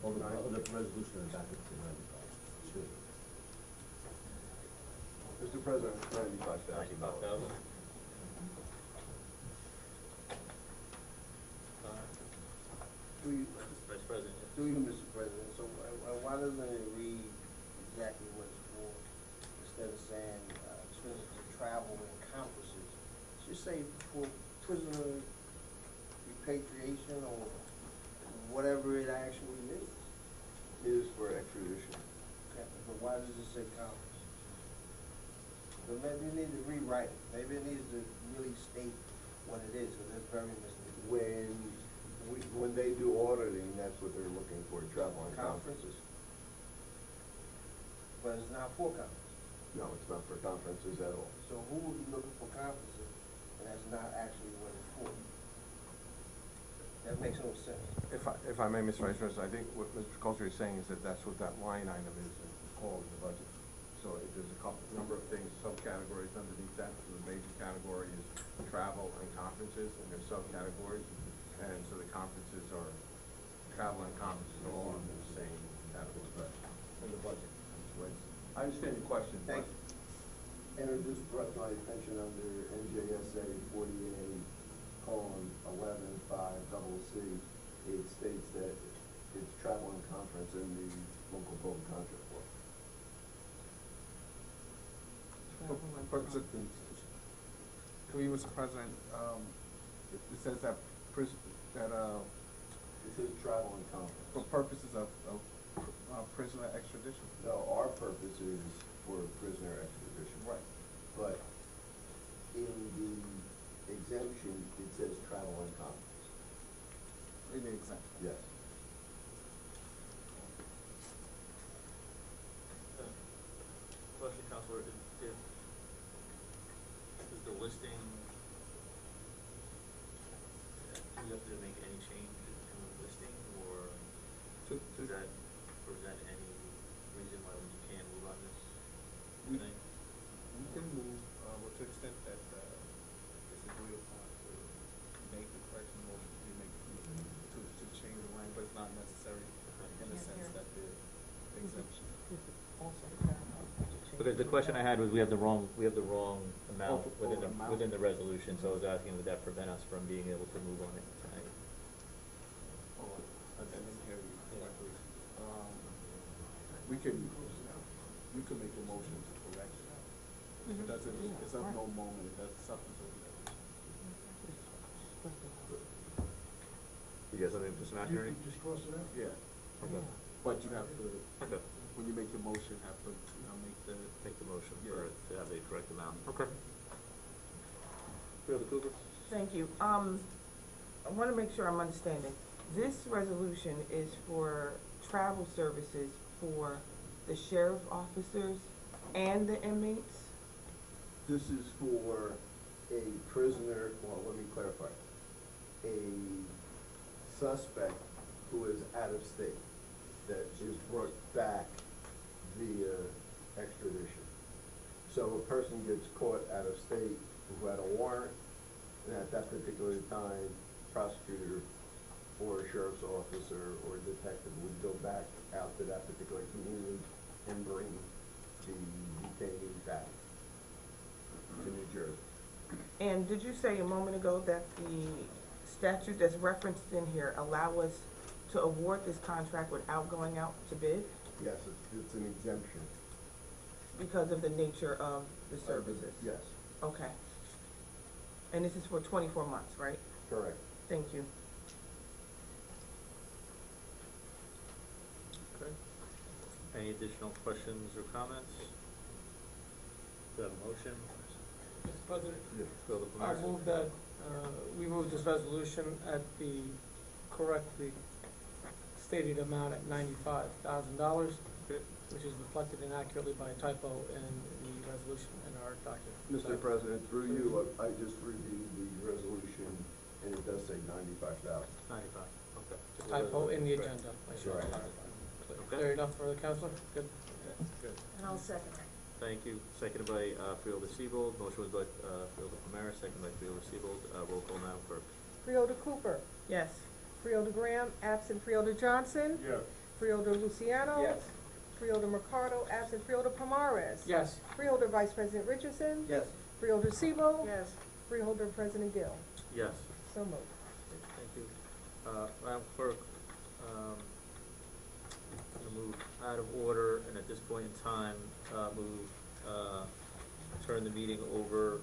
Oh, the resolution is back to 95. Mr. President, $95,000. 95,000. Vice President. yes. Through you, Mr. President, so why doesn't it read exactly what it's for, instead of saying, expenses to travel and conferences? Just say for prisoner repatriation or whatever it actually means. It is for extradition. Okay, but why does it say conference? So maybe it needs to rewrite it, maybe it needs to really state what it is, because it's very misleading. When they do auditing, that's what they're looking for, travel and Conferences. conferences. But it's not for conferences. No, it's not for conferences at all. So who would be looking for conferences, and that's not actually what it's for? That makes no sense. If I may, Mr. Vice President, I think what Mr. Coulter is saying is that that's what that line item is called in the budget. So there's a number of things, subcategories underneath that. So the major category is travel and conferences, and there's subcategories. And so the conferences are, travel and conferences are all in the same category, but in the budget. I understand your question. Thank you. And it just brought to my attention under NJSA 48:11.5CC, it states that it's travel and conference in the local public contract law. Purpose of, to you, Mr. President, it says that It says travel and conference. for purposes of prisoner extradition. No, our purpose is for prisoner extradition. Right. But in the exemption, it says travel and conference. In the exemption. Yes. Question, Counselor, is the listing, do you have to make any change in the listing, or is that any reason why we can't move on this tonight? We can move, to the extent that, it's agreed upon to make the correction motion, to change the language, but it's not necessary in the sense that the exemption. Because the question I had was, we have the wrong amount amount. within the resolution, so I was asking, would that prevent us from being able to move on it tonight? I didn't hear you correctly. can make a motion to correct it. It doesn't, it's of no moment, it doesn't substantively. You guys have any, Mr. McInerney? Just cross it out? Yeah. Okay. But you have to, Okay. when you make your motion, have to, Make the motion Yeah. for it to have the correct amount. Okay. Freeholder Cooper? Thank you. I want to make sure I'm understanding. This resolution is for travel services for the sheriff officers and the inmates? This is for a prisoner, well, let me clarify. A suspect who is out of state that is brought back via extradition. So a person gets caught out of state who had a warrant, and at that particular time, prosecutor or a sheriff's officer or detective would go back out to that particular community and bring the detainee back to New Jersey. And did you say a moment ago that the statute that's referenced in here allow us to award this contract without going out to bid Yes, it's an exemption. because of the nature of the services? Yes, Okay. And this is for 24 months, right? correct. Thank you. Okay. Any additional questions or comments? Do you have a motion? Mr. President, Freeholder I Palmer? move that, we move this resolution at the correctly stated amount at $95,000, which is reflected inaccurately by a typo in the resolution in our document. Mr. President, through you, I just reviewed the resolution, and it does say 95,000. 95, okay. It's a typo in the agenda. I should Right. clarify. Okay. Clear enough for the councilor? Good. Good. And I'll second that. Thank you. Seconded by Freeholder Siebold. Motion was by Freeholder Palmer, seconded by Freeholder Siebold. Roll call, Madam Clerk. Freeholder Cooper. Yes. Freeholder Graham, absent Freeholder Johnson. Yes. Freeholder Luciano. Yes. Freeholder Mercado, absent Freeholder Pomares. Yes. Freeholder Vice President Richardson. Yes. Freeholder Siebold. Yes. Freeholder President Gill. Yes. So moved. Thank you. Madam Clerk, I'm going to move out of order, and at this point in time, turn the meeting over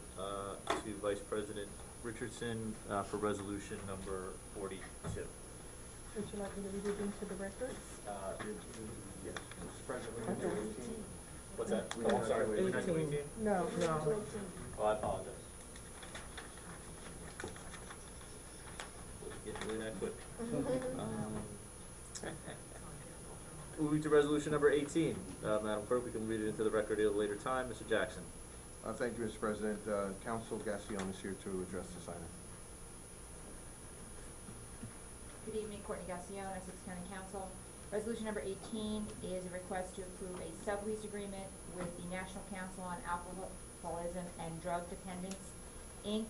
to Vice President Richardson for resolution number 42. Would you like me to read it into the record? Yes. Mr. President, we Okay. need 18. What's that? Oh, I'm sorry, we're not doing 18? No, no. Oh, I apologize. Getting really that quick. Moving to resolution number 18. Madam Clerk, we can read it into the record at a later time. Mr. Jackson. Thank you, Mr. President. Council Gassion is here to address this item. Good evening, Courtney Gassion, Essex County Council. Resolution number 18 is a request to approve a sublease agreement with the National Council on Alcoholism and Drug Dependence, Inc.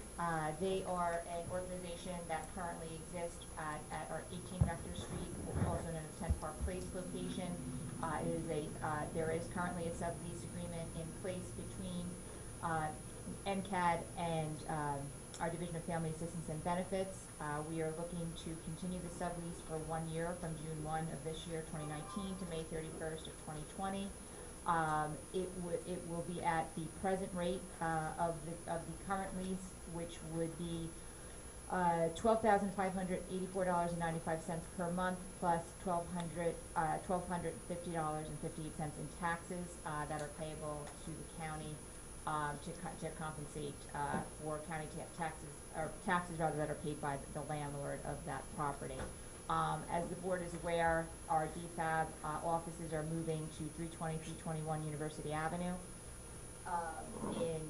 They are an organization that currently exists at our 18 Rector Street, also known as 10 Park Place location. There is currently a sublease agreement in place between NCAD and our Division of Family Assistance and Benefits. We are looking to continue the sublease for 1 year from June 1 of this year, 2019, to May 31st of 2020. It will be at the present rate of the current lease, which would be $12,584.95 per month, plus $1,250.58 in taxes that are payable to the county to compensate for county taxes, or taxes rather, that are paid by the landlord of that property. As the board is aware, our DFAB offices are moving to 320, 321 University Avenue in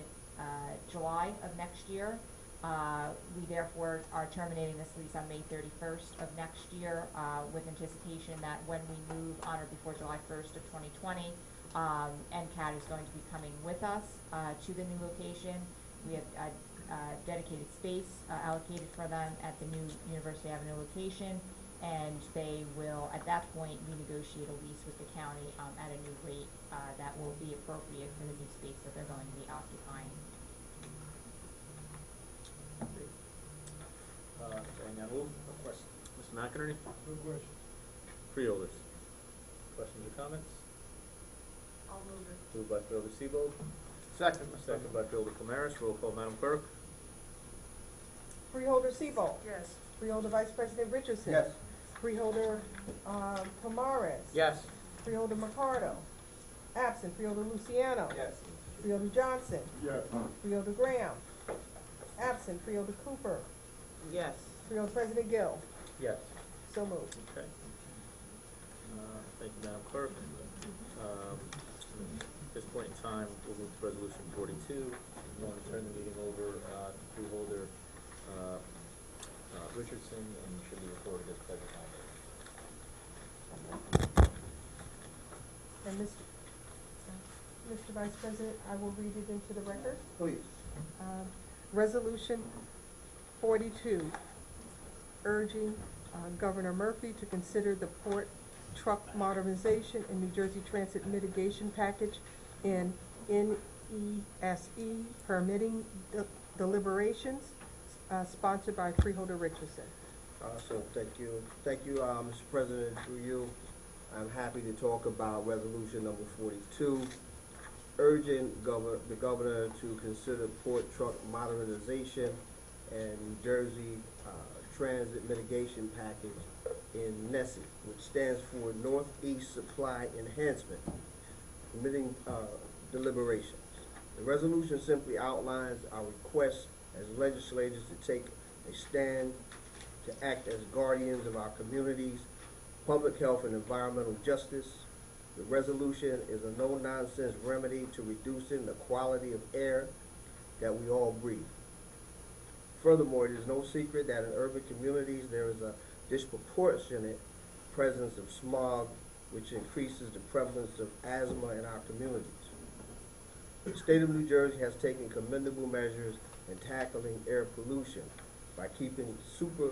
July of next year. We therefore are terminating this lease on May 31st of next year with anticipation that when we move on or before July 1st of 2020, NCAD is going to be coming with us to the new location. We have dedicated space allocated for them at the new University Avenue location, and they will, at that point, renegotiate a lease with the county at a new rate that will be appropriate for the new space that they're going to be occupying. Any other questions? Mr. McInerney? No question. Freeholders? Questions or comments? Moved by Fielder Seabold, Second, second by Fielder Camaris. Roll call, Madam Clerk. Freeholder Seabold. Yes. Freeholder Vice President Richardson. Yes. Freeholder, Pomares. Yes. Freeholder Ricardo. Absent. Freeholder Luciano. Yes. Freeholder Johnson. Yes. Freeholder Graham. Absent. Freeholder Cooper. Yes. Freeholder President Gill. Yes. So moved. Okay. Thank you, Madam Clerk. At this point in time, we'll move to Resolution 42. I want to turn the meeting over to Freeholder Richardson, and should be recorded as present. And Mr. Vice President, I will read it into the record. Please. Resolution 42, urging Governor Murphy to consider the port truck modernization and New Jersey Transit mitigation package in NESE permitting deliberations, sponsored by Freeholder Richardson. So thank you, Mr. President, through you. I'm happy to talk about resolution number 42, urging the governor to consider port truck modernization and New Jersey transit mitigation package in NESE, which stands for Northeast Supply Enhancement, permitting deliberations. The resolution simply outlines our request as legislators to take a stand to act as guardians of our communities, public health and environmental justice. The resolution is a no-nonsense remedy to reducing the quality of air that we all breathe. Furthermore, it is no secret that in urban communities there is a disproportionate presence of smog, which increases the prevalence of asthma in our communities. The state of New Jersey has taken commendable measures in tackling air pollution by keeping super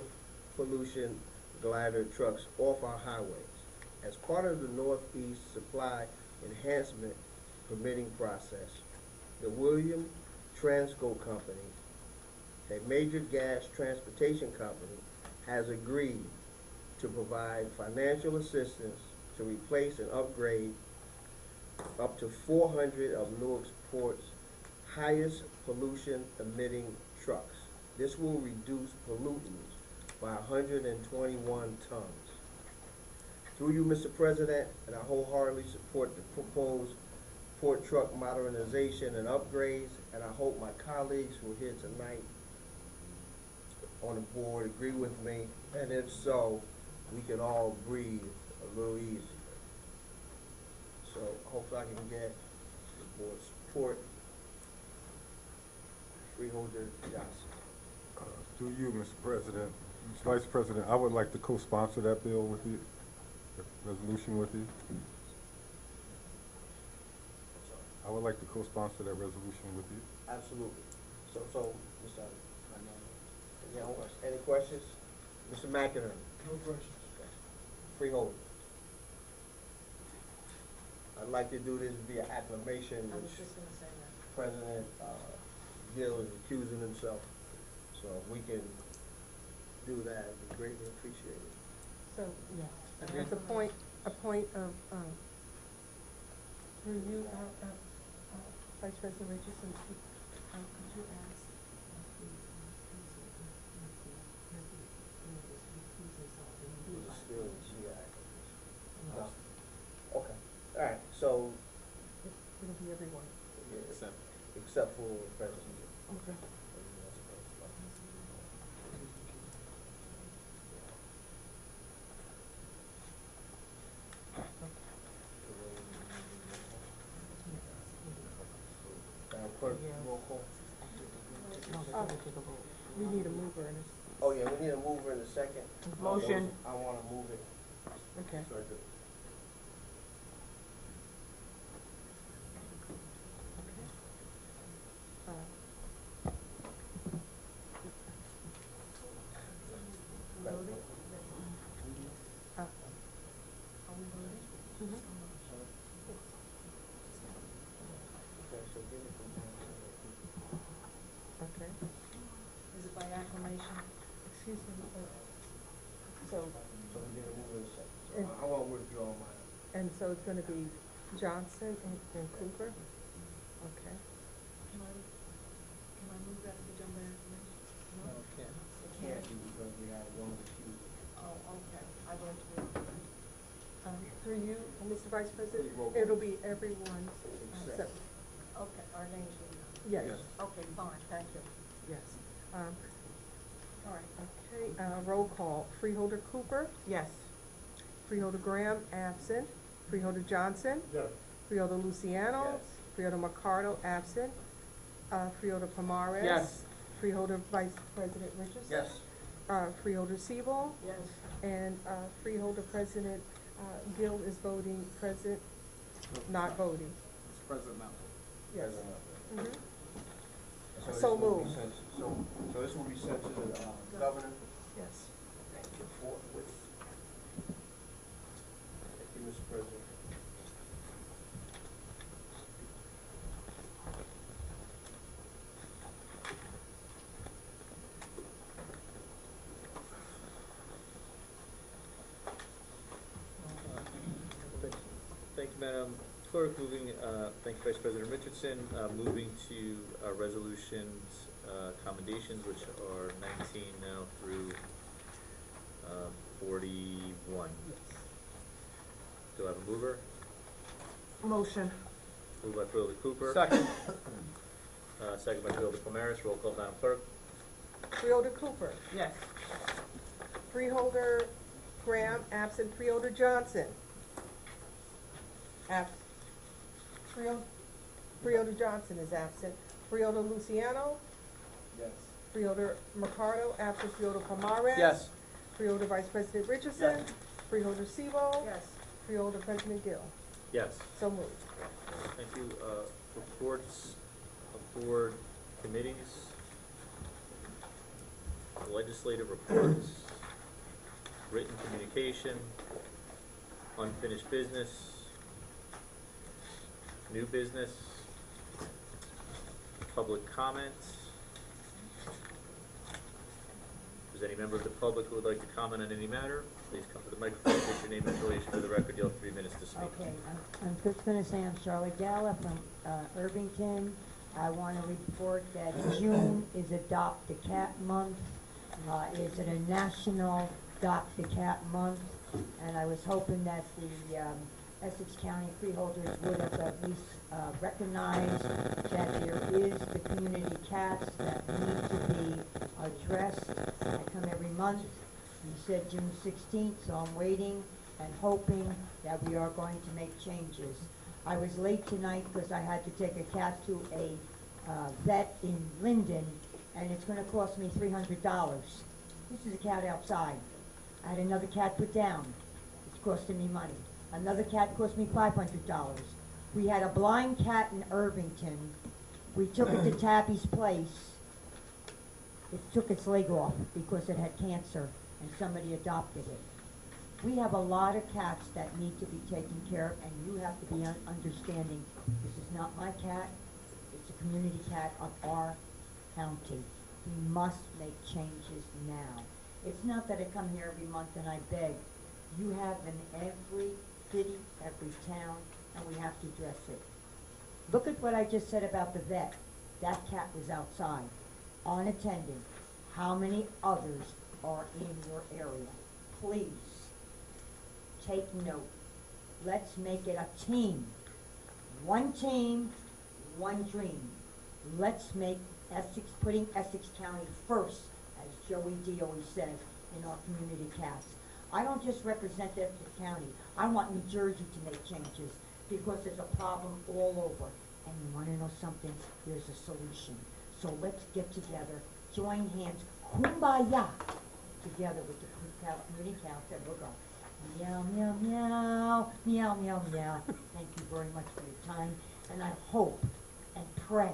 pollution glider trucks off our highways. As part of the Northeast Supply Enhancement permitting process, the William Transco Company, a major gas transportation company, has agreed to provide financial assistance to replace and upgrade up to 400 of Newark's port's highest pollution emitting trucks. This will reduce pollutants by 121 tons. Through you, Mr. President, and I wholeheartedly support the proposed port truck modernization and upgrades, and I hope my colleagues who are here tonight on the board agree with me, and if so, we can all breathe a little easier. So hopefully I can get the board's support. Freeholder Johnson. Through you, Mr. President, Mr. Vice President, I would like to co-sponsor that bill with you, the resolution with you. I would like to co-sponsor that resolution with you. Absolutely. So, Mr. Any questions? Mr. McInerney? No questions. Freeholder. I'd like to do this via acclamation, I was which just gonna say that. President Gill is accusing himself. So if we can do that, it'd be greatly appreciated. So, yes, as a point of review, Vice President Richardson, could you ask? Okay, all right, so. It'll be everyone. Except for President Gill. Okay. Clerk, roll call. We need a mover in this. Oh, yeah, we need a mover in a second. Motion. I want to move it. Okay. Okay. Is it by acclamation? Excuse me. So we need a mover in a second. And- I want to withdraw mine. And so it's gonna be Johnson and Cooper. Okay. Can I move that to jump back? No, can't. It can't. Because we have one of the few. Oh, okay. I went through. Through you, Mr. Vice President, Roll call. it'll be everyone's, Except. Okay, our names will be. yes, Okay, fine, thank you. yes. All right, okay, roll call. Freeholder Cooper? Yes. Freeholder Graham, absent. Freeholder Johnson? Yes. Freeholder Luciano? Yes. Freeholder Mercado, absent. Freeholder Pomares? Yes. Freeholder Vice President Richardson? Yes. Freeholder Siebel? Yes. And Freeholder President Gill is voting present, not voting. Mr. President, now. Yes. President. Mhm. So this So will be moved. sent- So this will be sent to the governor? Yes. Thank you forthwith. Thank you, Mr. President. Thank you, Madam Clerk. Thank you, Vice President Richardson. Moving to resolutions, commendations, which are 19 now through 41. Do I have a mover? Motion. Moved by Freeholder Cooper. Second. Second by Freeholder Pomares. Roll call, Madam Clerk. Freeholder Cooper? Yes. Freeholder Graham, absent. Freeholder Johnson? Freeholder Johnson is absent. Freeholder Luciano? Yes. Freeholder Mercado, absent. Freeholder Pomares? Yes. Freeholder Vice President Richardson? Yes. Freeholder Siebel? Yes. Freeholder President Gill? Yes. So moved. Thank you. Reports of board committees, legislative reports, written communication, unfinished business, new business, public comments. If there's any member of the public who would like to comment on any matter, please come to the microphone, state your name and affiliation for the record. You'll have 3 minutes to speak. Okay, I'm just gonna say I'm Charlotte Galla from Irvington. I wanna report that June is Adopt a Cat Month. It's a national Adopt a Cat Month, and I was hoping that the Essex County freeholders would have at least recognized that there is the community cats that need to be addressed. I come every month. You said June 16th, so I'm waiting and hoping that we are going to make changes. I was late tonight because I had to take a cat to a vet in Linden, and it's going to cost me $300. This is a cat outside. I had another cat put down. It's costing me money. Another cat cost me $500. We had a blind cat in Irvington. We took it to Tabby's place. It took its leg off because it had cancer, and somebody adopted it. We have a lot of cats that need to be taken care of, and you have to be understanding. This is not my cat. It's a community cat of our county. We must make changes now. It's not that I come here every month and I beg. You have in every city, every town, and we have to address it. Look at what I just said about the vet. That cat was outside, unattended. How many others are in your area? Please, take note. Let's make it a team. One team, one dream. Let's make putting Essex County first, as Joey D always says, in our community cats. I don't just represent Essex County. I want New Jersey to make changes because there's a problem all over. And you want to know something? There's a solution. So let's get together, join hands, kumbaya, together with the community cats, and we'll go. Meow, meow, meow, meow, meow, meow. Thank you very much for your time. And I hope and pray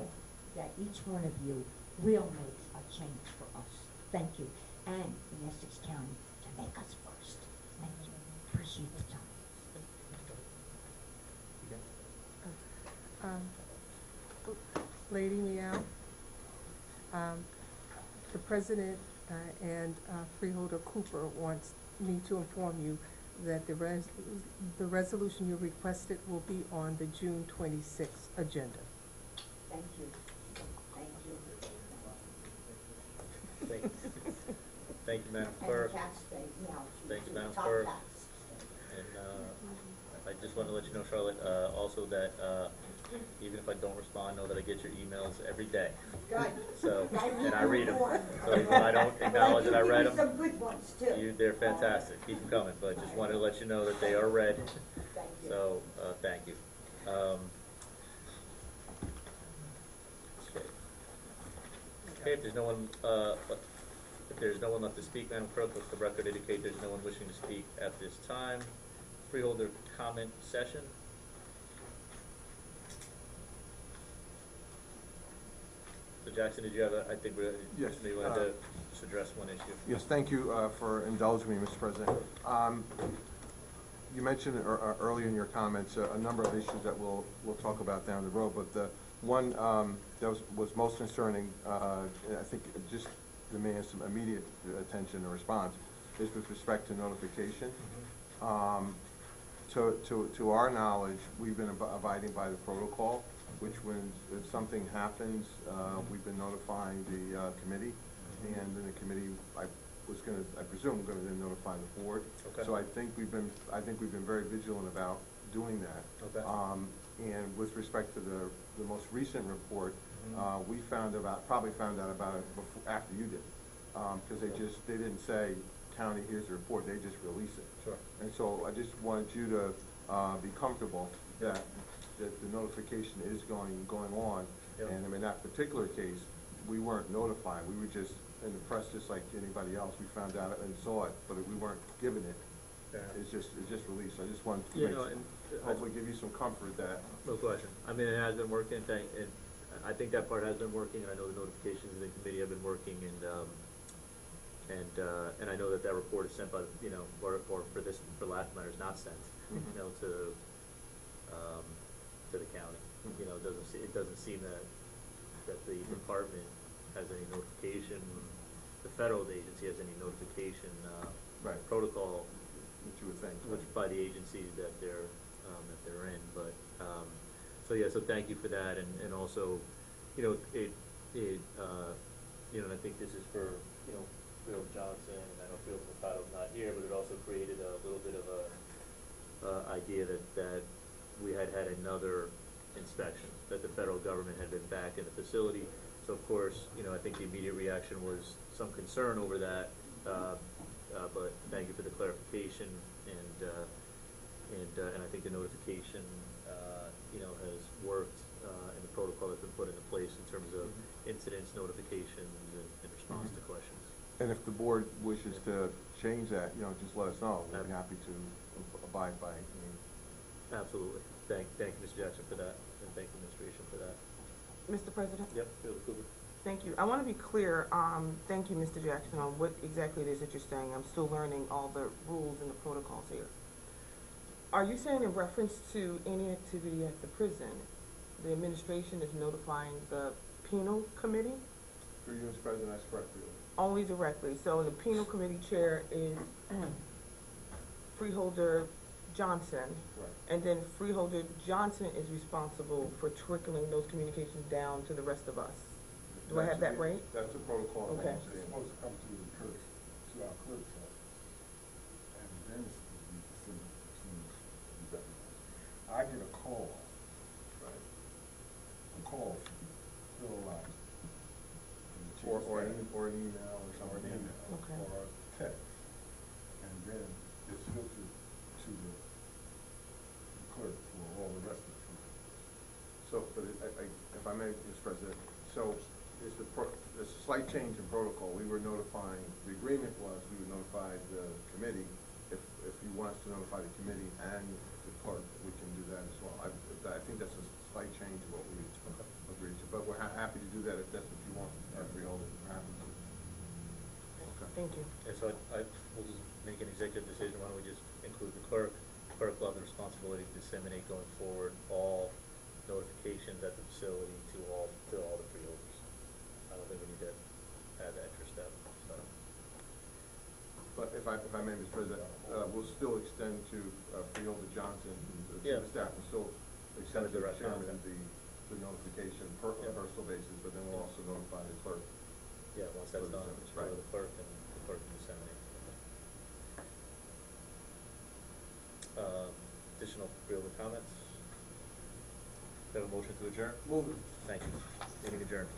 that each one of you will make a change for us. Thank you. And in Essex County, to make us first. Thank you. Appreciate the time. Lady Meow, the President and Freeholder Cooper wants me to inform you that the resolution you requested will be on the June 26th agenda. Thank you. Thank you. Thank you. Thank you, Madam Clerk. And cats stay, you know, Thanks, Madam top Clerk. cats. And I just want to let you know, Charlotte, also that even if I don't respond, know that I get your emails every day. Good. So, I and need I read them. more. So even if I don't acknowledge that I read Some them, good ones too. they're fantastic. Keep them coming. But just wanted to let you know that they are read. Thank you. So, thank you. Okay, if there's no one, if there's no one left to speak, Madam Clerk, let the record indicate there's no one wishing to speak at this time. Freeholder comment session. So Jackson, did you have I think we Yes, maybe wanted to just address one issue. Yes, thank you for indulging me, Mr. President. You mentioned earlier in your comments a number of issues that we'll talk about down the road, but the one that was most concerning, and I think it just demands some immediate attention and response, is with respect to notification. To our knowledge, we've been abiding by the protocol, which when if something happens, we've been notifying the committee, and then the committee, I presume, going to then notify the board. Okay. So I think we've been very vigilant about doing that. Okay. And with respect to the most recent report, we probably found out about it after you did, because they didn't say, county, here's the report, they just release it. Sure. And so I just wanted you to be comfortable that the notification is going on. Yep. And in that particular case, we weren't notified. We were just in the press, just like anybody else. We found out and saw it, but we weren't given it. Yeah. It's just released. I just wanted to hopefully give you some comfort that. No question. I mean, it has been working, and I think that part has been working, and I know the notifications in the committee have been working, and I know that report is sent by, or for last matter is not sent, to the county. It doesn't seem that the department has any notification, the federal agency has any notification, protocol, which you would think, which by the agencies that they're in, but, so thank you for that, and also, and I think this is for, Bill Johnson, and I know Bill Mercado's not here, but it also created a little bit of a idea that we had another inspection, that the federal government had been back in the facility. So of course, I think the immediate reaction was some concern over that, but thank you for the clarification, and I think the notification, has worked, and the protocol has been put into place in terms of incidents, notifications, and response to questions. And if the board wishes to change that, just let us know. We'll be happy to abide by it. Absolutely. Thank you, Mr. Jackson, for that, and thank the administration for that. Mr. President? Yep, Bill Cooper. Thank you. I want to be clear, thank you, Mr. Jackson, on what exactly it is that you're saying. I'm still learning all the rules and the protocols here. Are you saying in reference to any activity at the prison, the administration is notifying the penal committee? Through you, Mr. President, that's correct. Only directly. So the penal committee chair is Freeholder Johnson. Right. And then Freeholder Johnson is responsible for trickling those communications down to the rest of us. Do I have that right? That's the protocol. Okay. It's supposed to come through the clerk, to our clerk's office. And then it's supposed to be disseminated between the I get a call, right? A call from Phil Lyons. Or an email or something. Okay. Or a text. And then it's filtered to the clerk for all the rest of the people. So, but if I may, Mr. President, so it's a slight change in protocol. We were notifying, the agreement was we would notify the committee. If you want us to notify the committee and the clerk, we can do that as well. I think that's a slight change of what we agreed to, but we're happy to do that if that's what you want. We're happy to. Okay. Thank you. And so we'll just make an executive decision. Why don't we just include the clerk? Clerk will have the responsibility to disseminate going forward all notifications at the facility to all the freeholders. I don't think we need to add the extra step. So But if I may, Mr. President, we'll still extend to Freeholder Johnson, the Yeah. staff will still Send extend it to the direct chairman contact. the notification on Yeah. a personal basis, but then we'll also notify the clerk. Yeah, once that's done, Right. it's for the clerk and the clerk can disseminate. Additional Freeholder comments? Do you have a motion to adjourn? Move it. Thank you. Meeting adjourned.